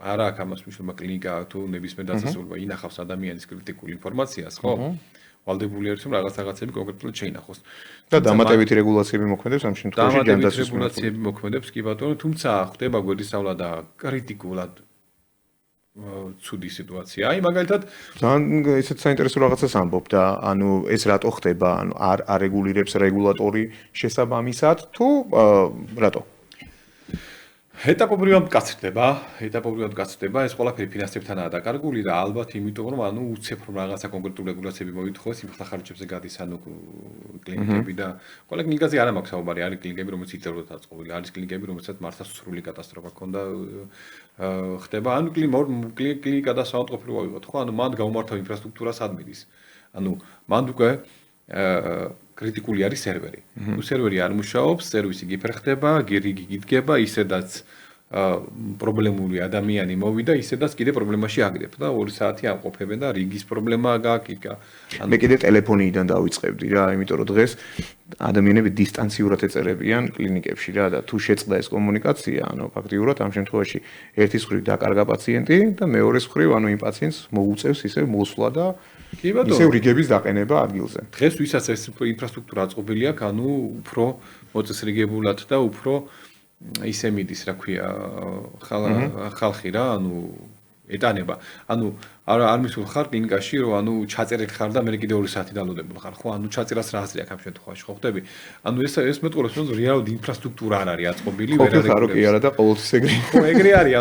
არა აქვს ამას მნიშვნელობა კლინიკა თუ ნებისმიერ დაწესებულება ინახავს ადამიანის კრიტიკულ ინფორმაციას, ხო? ვალდებული არის რომ რაღაცები კონკრეტულად შეინახოს. და დამატებითი რეგულაციები მოქმედებს ამ შემთხვევაში ჯანდაცვის რეგულაციები მოქმედებს, კი ბატონო, თუმცა ხდება გვერდისავლა და კრიტიკულად ცუდი სიტუაცია. აი მაგალითად ძალიან ესეც საინტერესო რაღაცას ამბობ და ანუ ეს რატო ხდება? ანუ არ არეგულირებს რეგულატორი შესაბამისად თუ რატო? ეტაპობრივად გაცრდება, ეს ყველაფერი ფინანსებთანაა დაკარგული და ალბათ იმიტომ რომ ანუ უცებ რომ რაღაცა კონკრეტული რეგულაციები მოითხოვეს, იმ ხარჯებზე გადის ანუ კლინიკები და ყველა კლინიკაზე არ მაქვს საუბარი, არის კლინიკები რომელიც იწევროთ აწყობილი, არის კლინიკები რომელსაც მართლა სრული კატასტროფა ქონდა ხდება, ანუ კლინიკა და საავადმყოფო ვიღოთ, ხო, ანუ მანდ გაუმართავ ინფრასტრუქტურას ადმინის. ანუ მანდ უკვე კრიტიკული არის სერვერი. თუ სერვერი არ მუშაობს, სერვისი გიფერხდება, გირიგი გიდგება, ისედაც პრობლემური ადამიანი მოვიდა, ისედაც კიდე პრობლემაში აგდებ და 2 საათი ამყოფებენ და რიგის პრობლემაა გააკიკა. მე კიდე ტელეფონიდან დავიწყებდი რა, იმიტომ რომ დღეს ადამიანები დისტანციურად ეწერებიან კლინიკებში რა და თუ შეწყდა ეს კომუნიკაცია, ფაქტიურად ამ შემთხვევაში ერთის მხრივ დაკარგა პაციენტი და მეორეს მხრივ იმ პაციენტს მოუწევს ისევ მოსვლა და კი ბატონო. ისევ რიგების დაყენება ადგილზე. დღეს ვისაც ეს ინფრასტრუქტურა აწყობილი აქვს, უფრო მოწესრიგებულად და უფრო ისე მიდის, რა ქვია, ხალხი რა, ეტანება. არ მისულ ხარ კლინიკაში, რომ ჩაწერეთ ხარ და მე კიდე 2 საათი დალოდებულ ხარ, ხო? ჩაწერას რა აზრი აქვს ამ შემთხვევაში, ხო ხდები? ეს მეტყოლებს, რომ რეალურად ინფრასტრუქტურა არ არის აწყობილი, ვერ არის. ხო, კი არა და ყოველთვის ეგრე. ხო, ეგრე არის,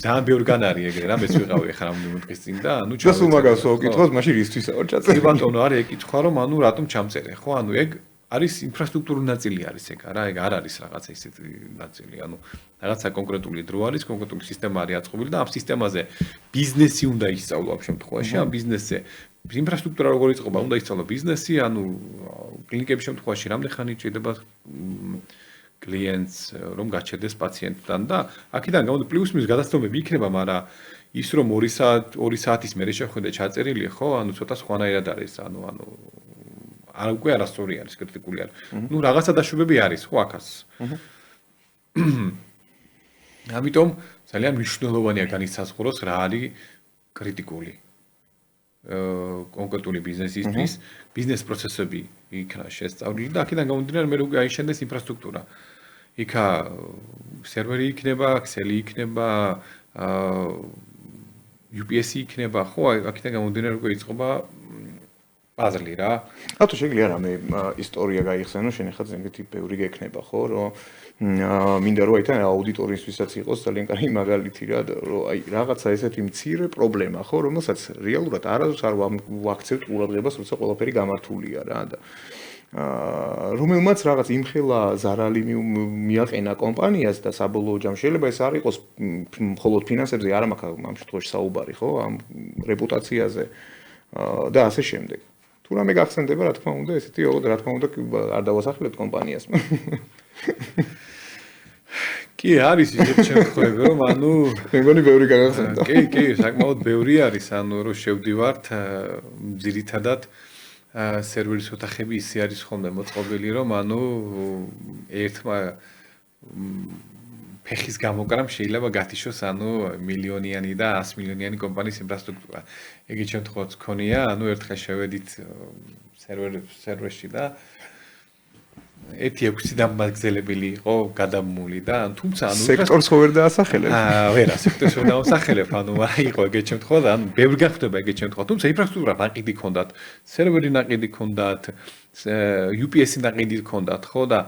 ძალიან ბევრგან არის ეგრე რა, მეც ვიყავი ახლა რამდენიმე დღის წინ და და სულ მაგას ვკითხოთ, მაშინ რისთვის არ ჩაწერე? კი ბატონო, არის ეკითხვა, რომ რატომ ჩამწერე, ხო? ეგ არის ინფრასტრუქტურული ნაწილი არის ეგ რა, ეგ არ არის რაღაცა ისეთი ნაწილი, რაღაცა კონკრეტული დრო არის, კონკრეტული სისტემა არის აწყობილი და ამ სისტემაზე ბიზნესი უნდა ისწავლო ამ შემთხვევაში, ამ ბიზნესზე ინფრასტრუქტურა როგორ იწყება, უნდა ისწავლო ბიზნესი, კლინიკების შემთხვევაში რამდენი ხანი ჭირდება კლიენტს რომ გაჩერდეს პაციენტთან და აქედან გამომდინარე პლუს-მინუს გადაცემები იქნება, მაგრამ ის რომ 2 საათის მერე შეხვედრა ჩაწერილი ხო, ცოტა სხვანაირად არის, უკვე არასწორი არის, კრიტიკული არის. რაღაცა დაშვებები არის, ხო, აქაც. ამიტომ ძალიან მნიშვნელოვანია განისაზღვროს რა არის კრიტიკული. კონკრეტული ბიზნესისთვის, ბიზნეს პროცესები იქნა შესწავლილი და აქედან გამომდინარე მე როგორ აიშენდეს ინფრასტრუქტურა. იქა სერვერი იქნება, Excel იქნება, UPS იქნება, ხო, აქედან გამომდინარე როგორ იწყება პაზლი რა. თუ შეგვიძლია რამე ისტორია გაიხსენო, შენ ახლა ზემეთი ბევრი გექნება, ხო, რომ მინდა რომ აითან აუდიტორიისთვისაც იყოს ძალიან კარგი მაგალითი რა, რომ რაღაცა ესეთი მცირე პრობლემა, ხო, რომელსაც რეალურად არასდროს არ ვაქცევთ ყურადღებას, როცა ყველაფერი გამართულია რა და რომელმაც რაღაც იმხელა ზარალი მიაყენა კომპანიას და საბოლოო ჯამში შეიძლება ეს არ იყოს მხოლოდ ფინანსებზე, არ მაქვს ამ შემთხვევაში საუბარი, ხო, ამ რეპუტაციაზე და ასე შემდეგ. თუ რამე გახსენდება, რა თქმა უნდა, ესეთი რა თქმა უნდა არ დავასახელებთ კომპანიას. კი, არის ისეთი შემთხვევები, რომ მე მგონი ბევრი გაგახსენდა. კი, საკმაოდ ბევრი არის, რომ შევდივართ ძირითადად სერვერის ოთახები ისე არის ხოლმე მოწყობილი, რომ ერთმა ფეხის გამოკრამ შეიძლება გათიშოს მილიონიანი და 100 მილიონიანი კომპანიის ინფრასტრუქტურა. ეგეთ შემთხვევაც ქონია, ერთხელ შევედით სერვერში და 1-6 დამაგზელებელი იყო გადამული და თუმცა სექტორს ხო ვერ დაასახელებ? ვერა, სექტორს ვერ დავასახელებ, იყო ეგეთ შემთხვევა და ბევრი გახდება ეგეთ შემთხვევა. თუმცა ინფრასტრუქტურა ნაყიდი ჰქონდათ, სერვერი ნაყიდი ჰქონდათ, UPS-ი ნაყიდი ჰქონდათ, ხო და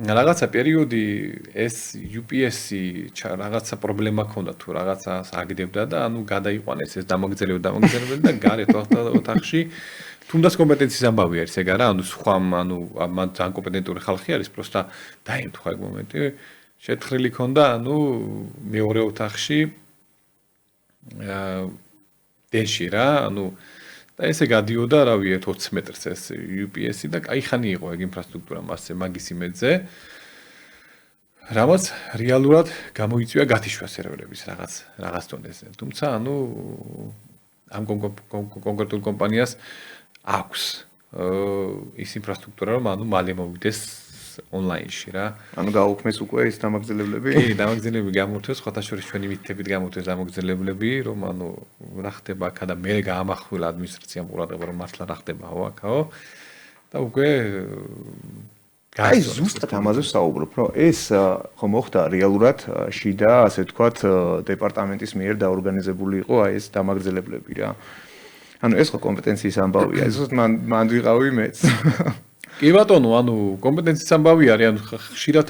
რაღაცა პერიოდი ეს UPS-ი რაღაცა პრობლემა ჰქონდა თუ რაღაცას აგდებდა და გადაიყვანეს ეს დამაგზელებელი და გარეთ ოთახში თუნდაც კომპეტენციის ამბავი არის ეგ არა, სხვა მან ძალიან კომპეტენტური ხალხი არის, პროსტა დაემთხვა ეგ მომენტი, შეთხრილი ჰქონდა, მეორე ოთახში დენში რა, და ესე გადიოდა, რავი, 20 მეტრს ეს UPS-ი და კაი ხანი იყო ეგ ინფრასტრუქტურა მასზე მაგის იმედზე. რამაც რეალურად გამოიწვია გათიშვა სერვერების რაღაც დონეზე. თუმცა ამ კონკრეტულ კომპანიას აქვს ის ინფრასტრუქტურა, რომ მალე მოვიდეს ონლაინში რა. გაუქმეს უკვე ის დამაგზელებლები? კი, დამაგზელებლები გამორთვეს, სხვათა შორის ჩვენი მითებით გამორთვეს დამაგზელებლები, რომ რა ხდება აქა და მე გაამახვილა ადმინისტრაციამ ყურადღება, რომ მართლა რა ხდება აქაო. და უკვე აი ზუსტად ამაზე ვსაუბრობ, რომ ეს ხო მოხდა რეალურად შიდა, ასე ვთქვათ, დეპარტამენტის მიერ დაორგანიზებული იყო აი ეს დამაგზელებლები რა. ეს ხო კომპეტენციის ამბავია, ზუსტად მან ვიყავი მეც. კი ბატონო, კომპეტენციის ამბავი არის, ხშირად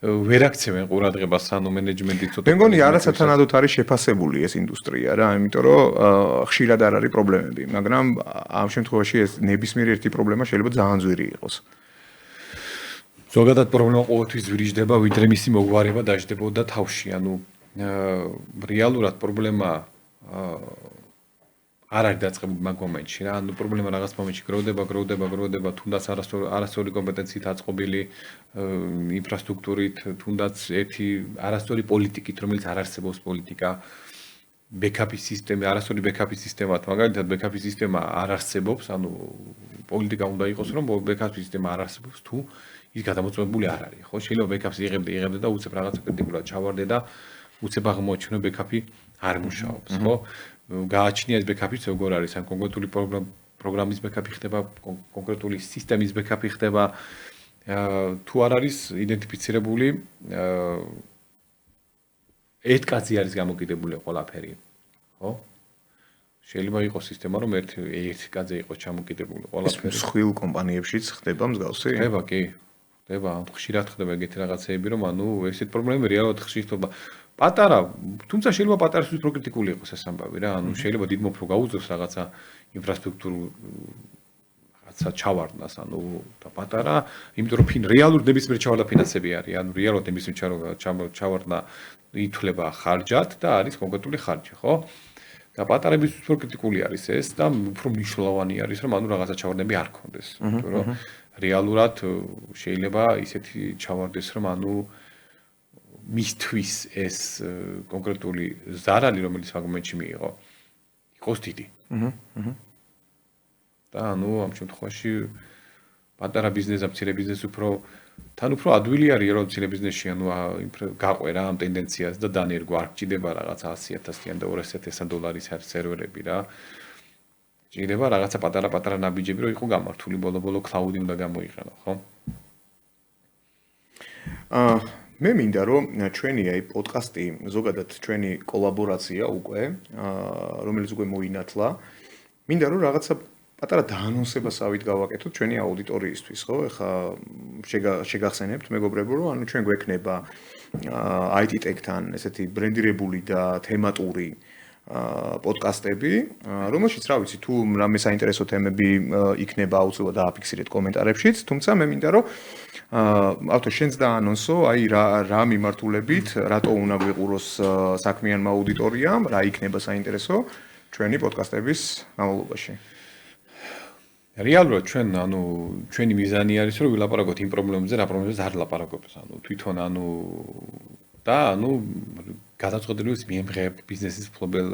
ვერ აქცევენ ყურადღებას მენეჯმენტი ცოტა. მე მგონი არასათანადოდ არის შეფასებული ეს ინდუსტრია რა, იმიტომ რომ ხშირად არ არის პრობლემები, მაგრამ ამ შემთხვევაში ეს ნებისმიერი ერთი პრობლემა შეიძლება ძალიან ძვირი იყოს. ზოგადად პრობლემა ყოველთვის ძვირიჯდება, ვიდრე მისი მოგვარება დაждდებოდა თავში, რეალურად პრობლემა არ არის დაწყებული მაგ მომენტში რა, ანუ პრობლემა რაღაც მომენტში გროვდება, თუნდაც არასწორი კომპეტენციით აწყობილი ინფრასტრუქტურით, თუნდაც ერთი არასწორი პოლიტიკით, რომელიც არ არსებობს პოლიტიკა, ბექაპის სისტემა, არასწორი ბექაპის სისტემათ, მაგალითად ბექაპის სისტემა არ არსებობს, ანუ პოლიტიკა უნდა იყოს, რომ ბექაპის სისტემა არ არსებობს, თუ ის გადამოწმებული არ არის, ხო? შეიძლება ბექაპს იღებდე და უცებ რაღაცა კრიტიკულად ჩავარდე და უცებ აღმოაჩინო ბექაპი არ მუშაობს, ხო? გააჩნია ეს ბექაპიც როგორ არის, ან კონკრეტული პროგრამის ბექაპი ხდება, კონკრეტული სისტემის ბექაპი ხდება, თუ არ არის იდენტიფიცირებული ერთ კაცი არის გამოკიდებული ყველაფერი, ხო? შეიძლება იყოს სისტემა, რომ ერთ კაცზე იყოს ჩამოკიდებული ყველაფერი. მსხვილ კომპანიებშიც ხდება მსგავსი? ხდება, კი. ხდება, ხშირად ხდება ეგეთი რაღაცეები, რომ ანუ ესეთ პრობლემები რეალურად ხშირად ხდება. პატარა, თუმცა შეიძლება პატარისთვის უფრო კრიტიკული იყოს ეს ამბავი რა, ანუ შეიძლება დიდ მოფრო გაუძლოს რაღაცა ინფრასტრუქტურულ რაღაცა ჩავარდნას, ანუ და პატარა, იმიტომ რომ რეალურ ნებისმიერ ჩავარდა ფინანსები არის, ანუ რეალურად ნებისმიერ ჩავარდნა ითვლება ხარჯად და არის კონკრეტული ხარჯი, ხო? და პატარებისთვის უფრო კრიტიკული არის ეს და უფრო მნიშვნელოვანი არის, რომ ანუ რაღაცა ჩავარდნები არ ქონდეს, იმიტომ რომ რეალურად შეიძლება ისეთი ჩავარდეს, რომ ანუ მისთვის ეს კონკრეტული ზარალი, რომელიც მაგ მომენტში მიიღო, იყოს დიდი. და ანუ ამ შემთხვევაში პატარა ბიზნესს, მცირე ბიზნესს თან უფრო ადვილი არის რომ მცირე ბიზნესში ანუ გაყვერა ამ ტენდენციას და დანერგო არ გჭირდება რაღაცა 100,000-იან და 200,000 დოლარის სერვერები რა. ჭირდება რაღაცა პატარა ნაბიჯები რომ იყო გამართული ბოლო-ბოლო cloud-ი უნდა გამოიყენო, ხო? მე მინდა რომ ჩვენი აი პოდკასტი ზოგადად ჩვენი კოლაბორაცია უკვე რომელიც უკვე მოინათლა მინდა რომ რაღაცა პატარა დაანონსებასავით გავაკეთოთ ჩვენი აუდიტორიისთვის ხო ეხა შეგახსენებთ მეგობრებო რომ ანუ ჩვენ გვექნება IT Tech-თან ესეთი ბრენდირებული და თემატური პოდკასტები რომელშიც რა ვიცი თუ რამე საინტერესო თემები იქნება აუცილებლად დააფიქსირეთ კომენტარებშიც თუმცა მე მინდა რომ ავთო შენს დაანონსო აი რა მიმართულებით რატო უნდა გვიყუროს საქმიანმა აუდიტორიამ რა იქნება საინტერესო ჩვენი პოდკასტების განმავლობაში რეალურად ჩვენ ანუ ჩვენი მიზანი არის რომ ვილაპარაკოთ იმ პრობლემებზე რა პრობლემებზე არ ლაპარაკობთ ანუ თვითონ ანუ და ანუ გადაწყვეტილების მიემღებ ბიზნესის ფლობელ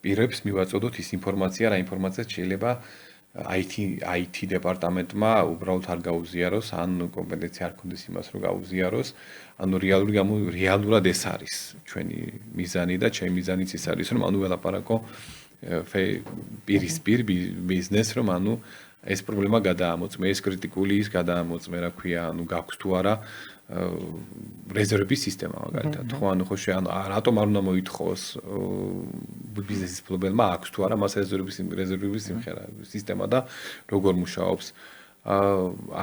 პირებს მივაწოდოთ ის ინფორმაცია რა ინფორმაცია შეიძლება IT დეპარტამენტმა უბრალოდ არ გაუზიაროს ან კომპეტენცია არ ქონდეს იმას რომ გაუზიაროს ანუ რეალურად ეს არის ჩვენი მიზანი და ჩემი მიზანიც ის არის რომ ანუ ველაპარაკო პირისპირ ბიზნესს რომ ანუ ეს პრობლემა გადაამოწმე ეს კრიტიკული ის გადაამოწმე რა ქვია ანუ გაქვს თუ არა რეზერვების სისტემა მაგალითად ხო ანუ ხო შე ანუ რატომ არ უნდა მოითხოვოს ბიზნესის ფლობელმა აქვს თუ არა მას რეზერვების სიმღერა სისტემა და როგორ მუშაობს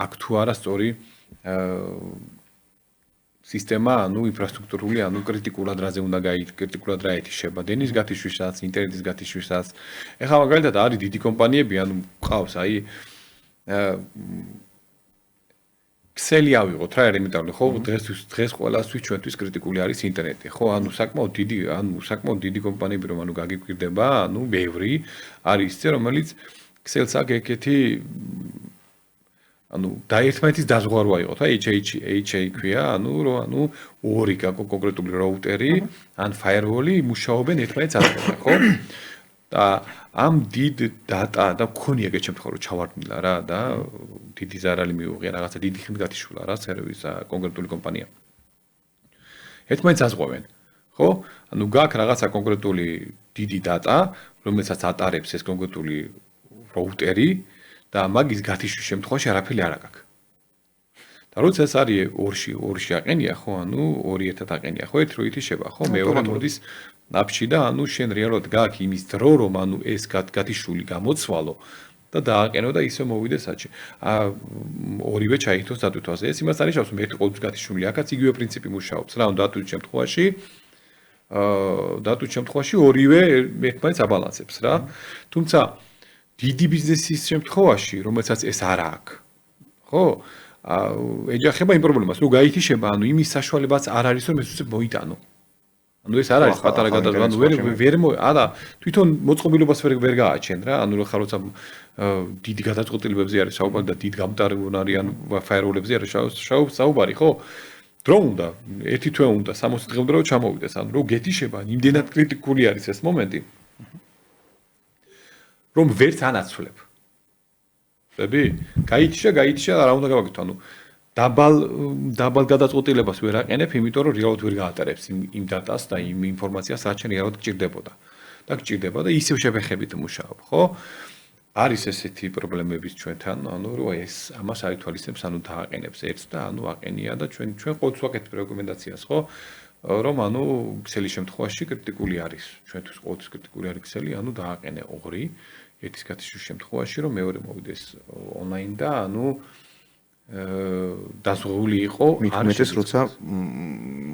აქვს თუ არა სწორი სისტემა ანუ ინფრასტრუქტურული ანუ კრიტიკულად რაზე უნდა კრიტიკულად რა ეთიშება დენის გათიშვისას ინტერნეტის გათიშვისას ეხლა მაგალითად არის დიდი კომპანიები ანუ ყავს აი ქსელი ავიღოთ რა ელემენტარული ხო დღეს ყველასთვის ჩვენთვის კრიტიკული არის ინტერნეტი ხო ანუ საკმაოდ დიდი კომპანიები რომ ანუ გაგიკვირდება ანუ ბევრი არის ისე რომელიც ქსელს აქვს ეგეთი ანუ და ერთმანეთის დაზღვარვა იყო და HA ქვია ანუ რომ ანუ ორი კონკრეტული რაუტერი ან firewall-ი მუშაობენ ერთმანეთს ახლოს ხო და ამ დიდ დატა და მქონია ეგეთ შემთხვევაში ჩავარდნილა რა და დიდი ზარალი მიუღია რაღაცა დიდი ხმით გათიშულა რა სერვისის კონკრეტული კომპანია ერთმანეთს აზღვევენ ხო ანუ გაქვს რაღაცა კონკრეტული დიდი დატა რომელსაც ატარებს ეს კონკრეტული რაუტერი და მაგის გათიშვის შემთხვევაში არაფერი არ აქვს. და როცა ეს არის ორში აყენია ხო, ანუ ორი ერთად აყენია ხო, ერთ რო ითიშება ხო, მეორე მოდის ნაფში და ანუ შენ რეალურად გაქვს იმის დრო რომ ანუ ეს გათიშული გამოცვალო და დააყენო და ისე მოვიდეს საჭი. ორივე ჩაითოს დატვირთვაზე. ეს იმას არნიშნავს რომ ერთი ყოველთვის გათიშული აქაც იგივე პრინციპი მუშაობს რა, ანუ დატვირთვის შემთხვევაში ორივე ერთმანეთს აბალანსებს რა. თუმცა დიდი ბიზნესის შემთხვევაში, რომელსაც ეს არ აქვს. ხო? ეჯახება იმ პრობლემას, რომ გაითიშება, ანუ იმის საშუალებაც არ არის, რომ ეს უცებ მოიტანო. ანუ ეს არ არის პატარა გადაზვანა, არა, თვითონ მოწყობილობას ვერ გააჩენ რა, ანუ ხარ როცა დიდი გადაწყვეტილებებზე არის საუბარი და დიდ გამტარებულნარიან ფაიეროლებზე არის საუბარი, ხო? დრო უნდა, ერთი თვე უნდა 60 დღე უნდა რომ ჩამოვიდეს, ანუ რომ გეთიშება, იმდენად კრიტიკული არის ეს მომენტი. რომ ვერც ანაცვლებ. ხები? გაიჩია, რა უნდა გავაკეთო, ანუ დაბალ გადაწყვეტილებას ვერ აყენებ, იმიტომ რომ რეალურად ვერ გაატარებს იმ დატას და იმ ინფორმაციას, რაც შენ რეალურად გჭირდებოდა. და გჭირდება და ისევ შეფეხებით მუშაობ, ხო? არის ესეთი პრობლემები ჩვენთან, ანუ რომ ეს ამას აითვალისწინებს, ანუ დააყენებს ერთს და ანუ აყენია და ჩვენ ყოველთვის ვაკეთებ რეკომენდაციას, ხო? რომ ანუ ქსელის შემთხვევაში კრიტიკული არის. ჩვენთვის ყოველთვის კრიტიკული არის ქსელი, ანუ დააყენე 2, ერთის გათიშვის შემთხვევაში, რომ მეორე მოვიდეს ონლაინ და ანუ დაზღვეული იყო, მithumetes როცა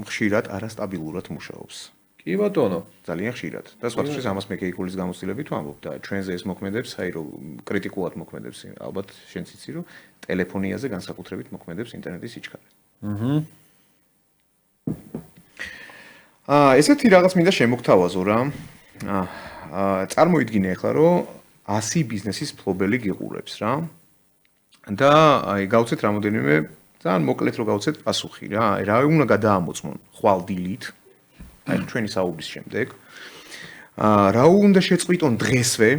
ხშირად არასტაბილურად მუშაობს. კი ბატონო, ძალიან ხშირად. და სხვა შეს ამას მე კეიკულის გამოცდილებით ვამბობ და ჩვენზე ეს მოქმედებს, აი რომ კრიტიკულად მოქმედებს, ალბათ შენც იცი რომ ტელეფონიაზე განსაკუთრებით მოქმედებს ინტერნეტის სიჩქარე. ესეთი რაღაც მინდა შემოგთავაზო რა. წარმოიდგინე ახლა რომ 100 ბიზნესის ფლობელი გიყურებს რა. და აი გავცეთ რამოდენიმე ძალიან მოკლედ რომ გავცეთ პასუხი რა. აი რა უნდა გადაამოწმონ ხვალ დილით. აი ჩვენი საუბრის შემდეგ. რა უნდა შეწყვიტონ დღესვე?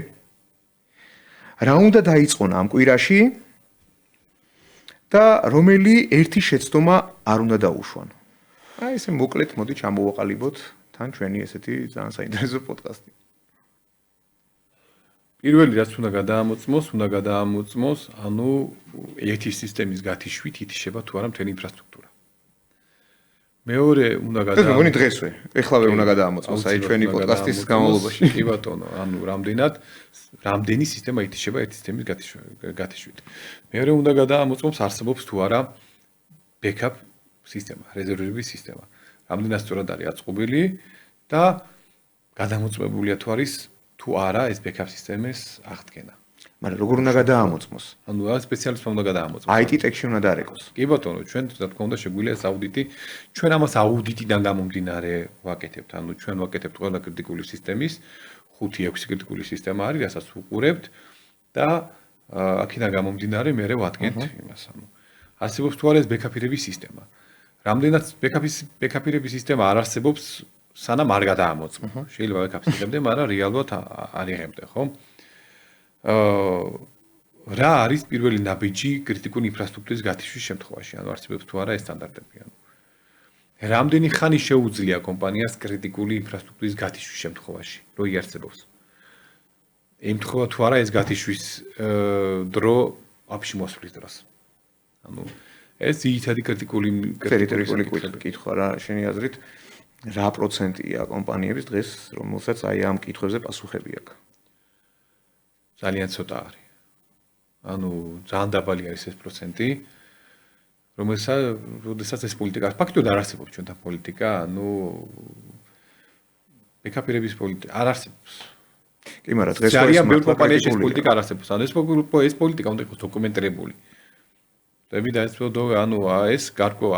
რა უნდა დაიწყონ ამ კვირაში? და რომელი ერთი შეცდომა არ უნდა დაუშვან? აი ესე მოკლედ მოდი ჩამოვაყალიბოთ თან ჩვენი ესეთი ძალიან საინტერესო პოდკასტი. პირველი რაც უნდა გადაამოწმოს, ანუ ერთი სისტემის გათიშვით ითიშება თუ არა მთელი ინფრასტრუქტურა. მეორე უნდა მეგონი დღესვე, ეხლავე უნდა გადაამოწმოს აი ჩვენი პოდკასტის განმავლობაში. კი ბატონო, ანუ რამდენი სისტემა ითიშება ერთი სისტემის გათიშვით. მეორე უნდა გადაამოწმოს არსებობს თუ არა backup სისტემა, რეზერვების სისტემა. რამდენად სწორად არის აწყობილი და გადამოწმებულია თუ არა ეს backup სისტემის აღდგენა. მაგრამ როგორ უნდა გადაამოწმოს? ანუ რა სპეციალისტმა უნდა გადაამოწმოს. IT ტექში უნდა დარეკოს. კი ბატონო, ჩვენ რა თქმა უნდა შეგვიძლია ეს აუდიტი, ჩვენ ამას აუდიტიდან გამომდინარე ვაკეთებთ. ანუ ჩვენ ვაკეთებთ ყველა კრიტიკული სისტემის 5-6 კრიტიკული სისტემა არის, რასაც ვუყურებთ და აქედან გამომდინარე მე ვადგენთ იმას. ანუ არსებობს თუ არა ეს ბექაპირების სისტემა. რამდენად ბექაპირების სისტემა არ არსებობს, სანამ არ გადაამოწმო. შეიძლება ბექაპის სისტემამდე, მაგრამ რეალურად არ იღებდე, ხო? რა არის პირველი ნაბიჯი კრიტიკული ინფრასტრუქტურის გათიშვის შემთხვევაში? ანუ არსებობს თუ არა ეს სტანდარტები? ანუ რამდენი ხანი შეუძლია კომპანიას კრიტიკული ინფრასტრუქტურის გათიშვის შემთხვევაში, რომ იარსებობს? ემთხვევა თუ არა ეს გათიშვის დრო აფში მოსვლის დროს. ანუ ეს ძირითადი კრიტიკული კითხვა რა, შენი აზრით რა პროცენტია კომპანიების დღეს, რომელსაც აი ამ კითხვებზე პასუხები აქვს? ძალიან ცოტა არის. ანუ ძალიან დაბალი არის ეს პროცენტი, რომელსაც ეს პოლიტიკა ფაქტობრივად არ არსებობს ჩვენთან პოლიტიკა, ანუ ბექაპირების პოლიტიკა არ არსებობს. კი, მაგრამ დღეს ძალიან ბევრ კომპანიაში ეს პოლიტიკა არ არსებობს. ანუ ეს პოლიტიკა უნდა იყოს დოკუმენტირებული. და ანუ ეს გარკვეულ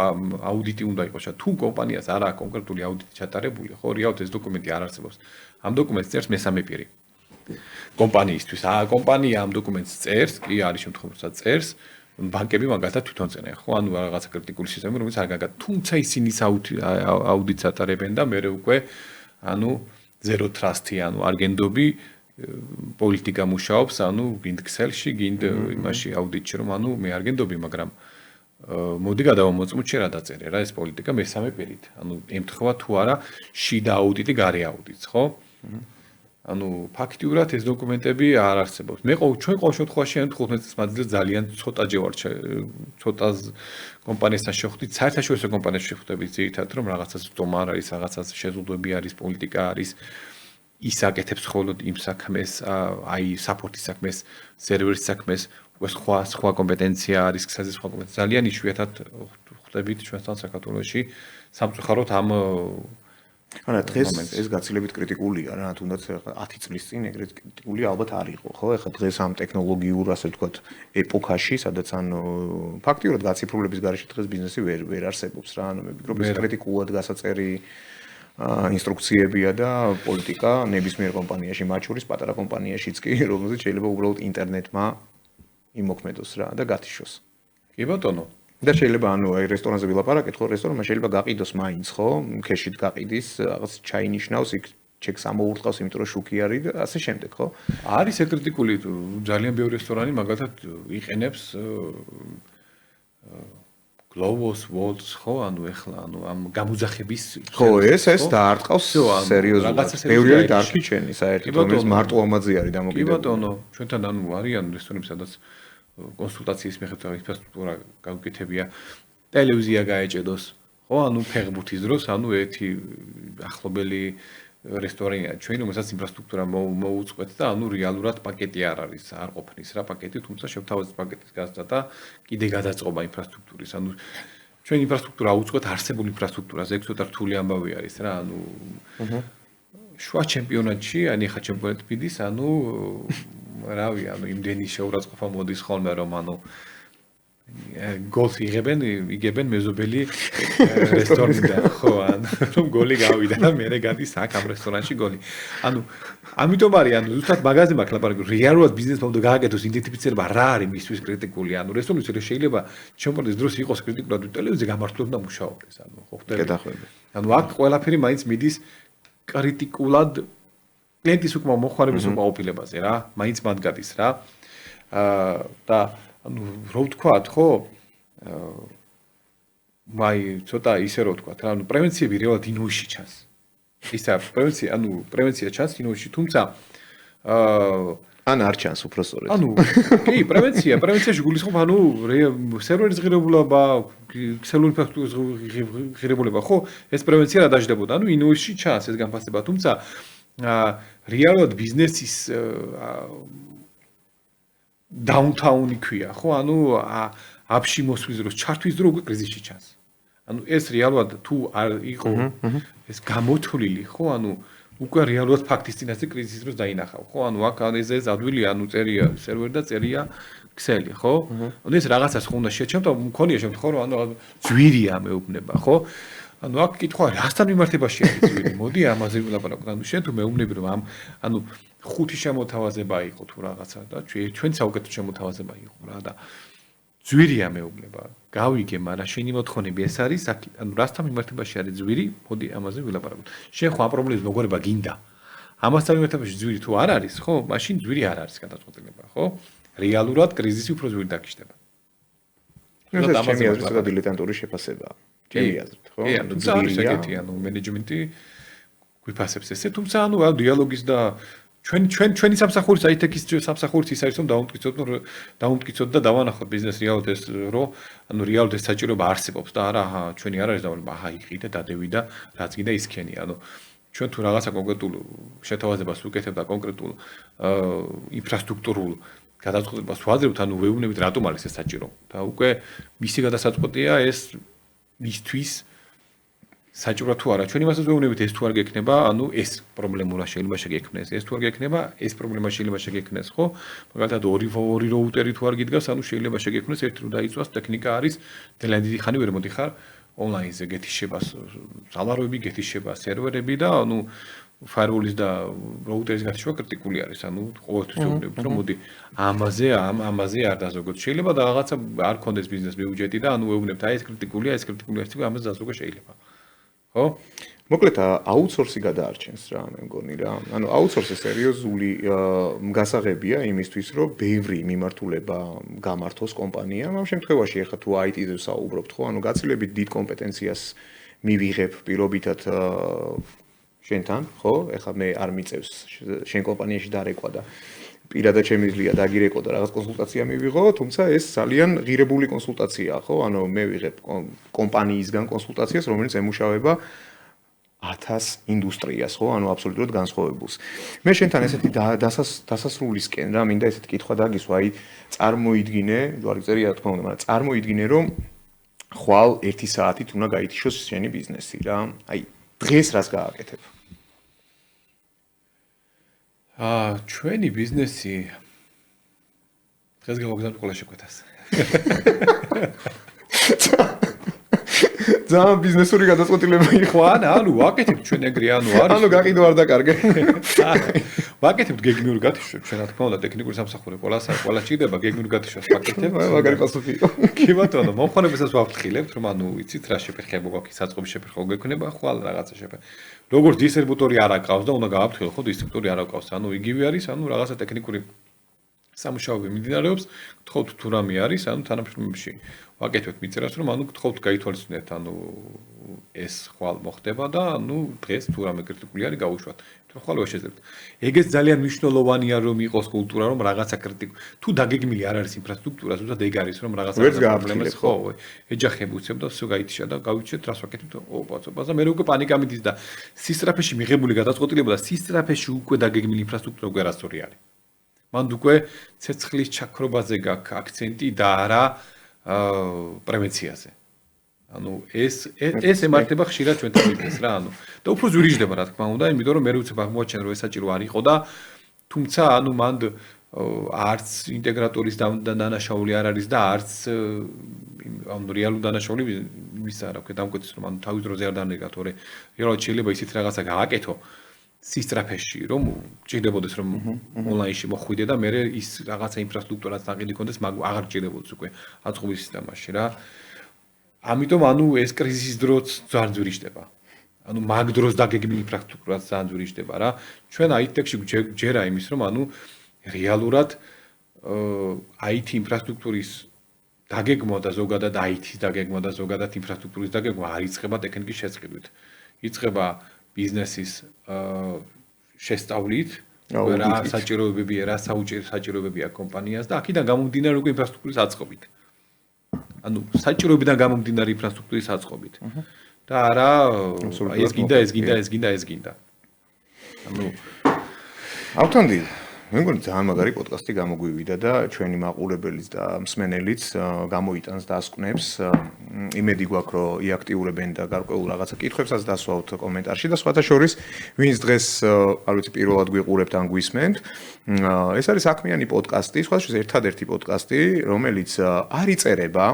აუდიტი უნდა იყოს. თუ კომპანიას არ აქვს კონკრეტული აუდიტი ჩატარებული, ხო, რეალურად ეს დოკუმენტი არ არსებობს. ამ დოკუმენტს წერს მესამე პირი. კომპანიისთვის. კომპანია ამ დოკუმენტს წერს, კი არის შემთხვევა, როცა წერს, ბანკები მაგალითად თვითონ წერენ, ხო? ანუ რაღაცა კრიტიკული სისტემა, რომელიც არ გაგა. თუმცა ისინი აუდიტს ატარებენ და მე უკვე ანუ zero trust-ი, ანუ არგენდობი პოლიტიკა მუშაობს, ანუ გინდ ქსელში, გინდ იმაში აუდიტში, რომ ანუ მე არგენდობი, მაგრამ მოდი გადავამოწმოთ შე რა დაწერე რა ეს პოლიტიკა მესამე პირით. ანუ ემთხვევა თუ არა შიდა აუდიტი, გარე აუდიტს, ხო? ანუ ფაქტიურად ეს დოკუმენტები არ არსებობს. ჩვენ ყოველ შემთხვევაში 15 წლის მანძილზე ძალიან ცოტაჯერ ვარ ცოტა კომპანიასთან შევხვდით, საერთაშორისო კომპანიაში შევხვდებით ძირითადად, რომ რაღაცას ზდომა არის, რაღაცას შეზღუდვები არის, პოლიტიკა არის. ის აკეთებს მხოლოდ იმ საქმეს, აი საპორტის საქმეს, სერვერის საქმეს, სხვა კომპეტენცია არის, ქსელზე სხვა კომპეტენცია. ძალიან იშვიათად ხვდებით ჩვენთან საქართველოში სამწუხაროდ ამ არა დღეს ეს გაცილებით კრიტიკულია რა, თუნდაც 10 წლის წინ ეგრეთ კრიტიკული ალბათ არ იყო, ხო? ეხლა დღეს ამ ტექნოლოგიურ, ასე ვთქვათ, ეპოქაში, სადაც ანუ ფაქტიურად გაციფრულების გარეშე დღეს ბიზნესი ვერ არსებობს რა, ანუ მე ვფიქრობ ეს კრიტიკულად გასაწერი ინსტრუქციებია და პოლიტიკა ნებისმიერ კომპანიაში, მათ შორის პატარა კომპანიაშიც კი, რომელზეც შეიძლება უბრალოდ ინტერნეტმა იმოქმედოს რა და გათიშოს. კი ბატონო. და შეიძლება ანუ აი რესტორანზე ვილაპარაკეთ, ხო, რესტორანმა შეიძლება გაყიდოს მაინც, ხო, ქეშით გაყიდის, რაღაც ჩაინიშნავს იქ ჩეკს ამოურტყავს, იმიტომ რომ შუქი არის და ასე შემდეგ, ხო? არის ეკრიტიკული ძალიან ბევრი რესტორანი მაგალითად იყენებს Globos Walls ხო, ანუ ეხლა ანუ ამ გამუძახების ხო, ეს დაარტყავს სერიოზულად. ბევრი არის დარქიჩენი საერთოდ, რომელიც მარტო ამაზე არის დამოკიდებული. კი ბატონო, ჩვენთან ანუ არიან რესტორნები, სადაც კონსულტაციის მიხედვით ინფრასტრუქტურა გაუკეთებია, ტელევიზია გაეჭედოს, ხო, ანუ ფეხბურთის დროს, ანუ ერთი ახლობელი რესტორანია ჩვენ, რომელსაც ინფრასტრუქტურა მოუწყვეთ და ანუ რეალურად პაკეტი არ არის, არ ყოფნის რა პაკეტი, თუმცა შევთავაზეთ პაკეტის გაზრდა და კიდე გადაწყობა ინფრასტრუქტურის. ანუ ჩვენ ინფრასტრუქტურა აუწყვეთ არსებულ ინფრასტრუქტურას, ეგ ცოტა რთული ამბავი არის რა, ანუ შუა ჩემპიონატში, ან ეხა ჩემპიონატ ფიდის, ანუ რავი, ანუ იმდენი შეურაცხყოფა მოდის ხოლმე, რომ ანუ გოლს იგებენ მეზობელი რესტორნიდან, ხო, ანუ რომ გოლი გავიდა და მერე გადის აქ ამ რესტორანში გოლი. ანუ ამიტომ არის, ანუ ზუსტად მაგაზე მაქვს ლაპარაკი, რეალურად ბიზნესმა უნდა გააკეთოს იდენტიფიცირება რა არის მისთვის კრიტიკული, ანუ რესტორნის შეიძლება ჩემპიონატის დროს იყოს კრიტიკულად ტელევიზია გამართლებს და მუშაობდეს, ანუ ხო ხდება. ანუ აქ ყველაფერი მაინც მიდის კრიტიკულად კლიენტის უკმაო მოხმარების უკმაყოფილებაზე რა, მაინც მათ გადის რა. და ანუ რო ვთქვათ, ხო? მაი ცოტა ისე რო ვთქვათ, რა, ანუ პრევენციები რეალურად ინუში ჩანს. ისა პრევენცია, ანუ პრევენცია ჩანს ინუში, თუმცა ან არ ჩანს უფრო სწორედ. ანუ კი, პრევენციაში გულისხმობ, ანუ სერვერის ღირებულება, ქსელური ინფრასტრუქტურის ღირებულება, ხო? ეს პრევენცია რა დაждდებოდა? ანუ ინუში ჩანს ეს განფასება, თუმცა რეალურად ბიზნესის დაუნტაუნი ქვია, ხო? ანუ აფში მოსვლის დროს, ჩართვის დროს უკვე კრიზისში ჩანს. ანუ ეს რეალურად თუ არ იყო ეს გამოთვლილი, ხო? ანუ უკვე რეალურად ფაქტის წინაშე კრიზისის დროს დაინახავ, ხო? ანუ აქ ეს ადვილია, ანუ წერია სერვერი და წერია ქსელი, ხო? ანუ ეს რაღაცას ხო უნდა შეჩემ და მქონია შემთხვევა, რომ ანუ ძვირია მეუბნება, ხო? ანუ აქ კითხვა რასთან მიმართებაში არის ძვირი? მოდი ამაზე ვილაპარაკოთ. ანუ შენ თუ მეუბნები რომ ამ ანუ ხუთი შემოთავაზება იყო თუ რაღაცა და ჩვენ საუკეთესო შემოთავაზება იყო რა და ძვირია მეუბნება. გავიგე, მაგრამ შენი მოთხოვნები ეს არის, ანუ რასთან მიმართებაში არის ძვირი? მოდი ამაზე ვილაპარაკოთ. შენ ხო ამ პრობლემის მოგონება გინდა? ამასთან მიმართებაში ძვირი თუ არ არის, ხო? მაშინ ძვირი არ არის გადაწყვეტილება, ხო? რეალურად კრიზისი უფრო ძვირი დაგჭირდება. ეს ამაზე ცოტა დილეტანტური შეფასებაა. ჩემი აზრით, ხო? კი, ანუ ძვირია, ანუ მენეჯმენტი გვიფასებს ესე, თუმცა ანუ დიალოგის და ჩვენი სამსახურის IT-ის სამსახურიც ის არის რომ დაუმტკიცოთ და დავანახოთ ბიზნეს რეალურად ეს რომ ანუ რეალურად ეს საჭიროება არსებობს და არა ჩვენი არ არის დავალება აჰა იყიდე დადევი და რაც გინდა ისქენი ანუ ჩვენ თუ რაღაცა კონკრეტულ შეთავაზებას ვუკეთებ და კონკრეტულ ინფრასტრუქტურულ გადაწყვეტილებას ვაძლევთ ანუ ვეუბნებით რატომ არის ეს საჭირო და უკვე მისი გადასაწყვეტია ეს მისთვის საჭირო თუ არა ჩვენ იმასაც ვეუბნებით ეს თუ არ გექნება ანუ ეს პრობლემურა შეიძლება შეგექმნეს ეს თუ არ გექნება ეს პრობლემა შეიძლება შეგექმნეს ხო მაგალითად ორი როუტერი თუ არ გიდგას ანუ შეიძლება შეგექმნეს ერთი რო დაიწვას ტექნიკა არის ძალიან დიდი ხანი ვერ მოდიხარ ონლაინზე გეთიშება სალაროები გეთიშება სერვერები და ანუ firewall-ის და როუტერის გათიშვა კრიტიკული არის ანუ ყოველთვის ვეუბნებით რომ მოდი ამაზე არ დაზოგოთ შეიძლება და რაღაცა არ კონდეს ბიზნეს ბიუჯეტი და ანუ ვეუბნებთ აი ეს კრიტიკულია ამაზე დაზოგვა შეიძლება ხო? მოკლედ აუთსორსი გადაარჩენს რა მე მგონი რა. ანუ აუთსორსი სერიოზული გასაღებია იმისთვის, რომ ბევრი მიმართულება გამართოს კომპანიამ. ამ შემთხვევაში ახლა თუ IT-ზე საუბრობთ, ხო? ანუ გაცილებით დიდ კომპეტენციას მივიღებ პირობითად შენთან, ხო? ახლა მე არ მიწევს შენ კომპანიაში დარეკვა და პირადად შემიძლია დაგირეკო და რაღაც კონსულტაცია მივიღო, თუმცა ეს ძალიან ღირებული კონსულტაციაა, ხო? ანუ მე ვიღებ კომპანიისგან კონსულტაციას, რომელიც ემუშავება 1000 ინდუსტრიას, ხო? ანუ აბსოლუტურად განსხვავებულს. მე შენთან ესეთი დასასრულისკენ რა მინდა ესეთი კითხვა დაგისვა, აი წარმოიდგინე, ჯვარი წერია თქმა უნდა, მაგრამ წარმოიდგინე რომ ხვალ 1 საათით უნდა გაითიშოს შენი ბიზნესი რა. აი დღეს რას გააკეთებ? ჩვენი ბიზნესი დღეს გავაგზავნე ყველა შეკვეთას. ძალიან ბიზნესური გადაწყვეტილება იყო. ხო, ანუ ვაკეთებთ ჩვენ ეგრე, ანუ არის. ანუ გაყიდო არ დაკარგე. ვაკეთებთ გეგმიურ გათიშვებს, ჩვენ რა თქმა უნდა ტექნიკური სამსახური ყველა ჭირდება გეგმიურ გათიშვას ვაკეთებთ. მაგარი პასუხი იყო. კი ბატონო, მომხმარებელსაც ვაფრთხილებთ, რომ ანუ იცით რა შეფერხება გვაქვს, საწყობის შეფერხება გვექნება, ხვალ რაღაცა შეფერხება. როგორც დისტრიბუტორი არ აკავს და უნდა გააფრთხილო, ხო, დისტრიბუტორი არ აკავს, ანუ იგივე არის, ანუ რაღაცა ტექნიკური სამუშაოები მიმდინარეობს, გთხოვთ თუ რამე არის, ანუ თანამშრომლებში ვაკეთებთ მიწერას, რომ ანუ გთხოვთ გაითვალისწინეთ, ანუ ეს ხვალ მოხდება და ანუ დღეს თუ რამე კრიტიკული არის გაუშვათ. თუ ხვალ ვერ შეძლებთ. ეგეც ძალიან მნიშვნელოვანია რომ იყოს კულტურა, რომ რაღაცა კრიტიკული თუ დაგეგმილი არ არის ინფრასტრუქტურა, ზუსტად ეგ არის, რომ რაღაცა პრობლემას ხო, ეჯახები უცებ და всё გაითიშა და გავიჩეთ რას ვაკეთებთ, ოპა, მე უკვე პანიკა მიდის და სისტრაფეში მიღებული გადაწყვეტილება და სისტრაფეში უკვე დაგეგმილი ინფრასტრუქტურა უკვე არასწორი არის. მანდ უკვე ცეცხლის ჩაქრობაზე გაქვს აქცენტი და არა პრევენციაზე. ანუ ეს ემართება ხშირად ჩვენთან ბიზნესს რა, ანუ და უფრო ზვირიჟდება რა თქმა უნდა, იმიტომ რომ მე უცებ აღმოაჩენ რომ ეს საჭირო არ იყო და თუმცა ანუ მანდ არც ინტეგრატორის დანაშაული არ არის და არც ანუ რეალური დანაშაული იმის არა ვქეთ დამკვეთის რომ ანუ თავის დროზე არ დანერგა თორე რეალურად შეიძლება ისეთ რაღაცა გააკეთო სისტრაფეში რომ ჭირდებოდეს რომ ონლაინში მოხვიდე და მე ის რაღაცა ინფრასტრუქტურაც დაყიდი კონდეს მაგ აღარ ჭირდებოდეს უკვე აწყობის სისტემაში რა ამიტომ ანუ ეს კრიზისის დროც ძალიან ზვირიჟდება ანუ მაგ დროს დაგეგმილი ინფრასტრუქტურაც ძალიან ზვირიჟდება რა ჩვენ IT-ში ჯერა იმის რომ ანუ რეალურად IT ინფრასტრუქტურის დაგეგმვა და ზოგადად IT-ის დაგეგმვა და ზოგადად ინფრასტრუქტურის დაგეგმვა არ იწყება ტექნიკის შეწყდით იწყება ბიზნესის შესწავლით რა საჭიროებებია რა საჭიროებებია კომპანიას და აქედან გამომდინარე უკვე ინფრასტრუქტურის აწყობით ანუ საჭიროებიდან გამომდინარე ინფრასტრუქტურის აწყობით და არა ეს გინდა ანუ ავთანდი მე მგონი ძალიან მაგარი პოდკასტი გამოგვივიდა და ჩვენი მაყურებელიც და მსმენელიც გამოიტანს და ასკვნებს იმედი გვაქვს რომ იაქტიურებენ და გარკვეულ რაღაცა კითხვებსაც დასვავთ კომენტარში და სხვათა შორის ვინც დღეს არ ვიცი პირველად გვიყურებთ ან გვისმენთ ეს არის საქმიანი პოდკასტი სხვათა შორის ერთადერთი პოდკასტი რომელიც არ იწერება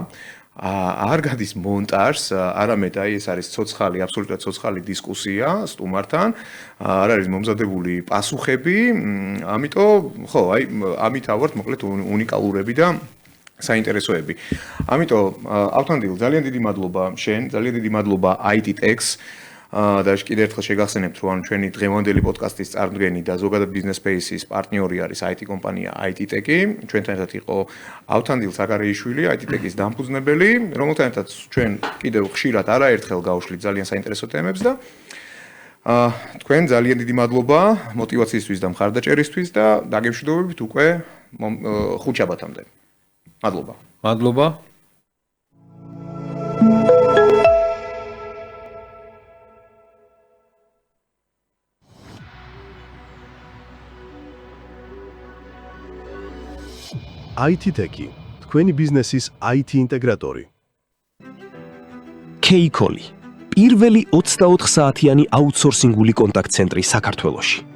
არ გადის მონტაჟს, არამედ აი ეს არის ცოცხალი, აბსოლუტურად ცოცხალი დისკუსია სტუმართან, არ არის მომზადებული პასუხები, ამიტომ ხო, აი ამით ავართ მოკლედ უნიკალურები და საინტერესოები. ამიტომ ავთანდილ ძალიან დიდი მადლობა შენ, ძალიან დიდი მადლობა IT-Tech-ს და კიდევ ერთხელ შეგახსენებთ რომ ჩვენი დღევანდელი პოდკასტის წარმდგენი და ზოგადად Business Space-ის პარტნიორი არის IT კომპანია IT-Tech-ი. ჩვენთან ერთად იყო ავთანდილ საკარეიშვილი, IT-Tech-ის დამფუძნებელი, რომელთან ერთად ჩვენ კიდევ ხშირად არაერთხელ გავშლით ძალიან საინტერესო თემებს და თქვენ ძალიან დიდი მადლობა მოტივაციისთვის და მხარდაჭერისთვის და დაგემშვიდობებით უკვე ხუთშაბათამდე. მადლობა. მადლობა. IT-Tech-ი, თქვენი ბიზნესის IT ინტეგრატორი. K-Call, პირველი 24 საათიანი აუთსორსინგული კონტაქტ ცენტრი საქართველოში.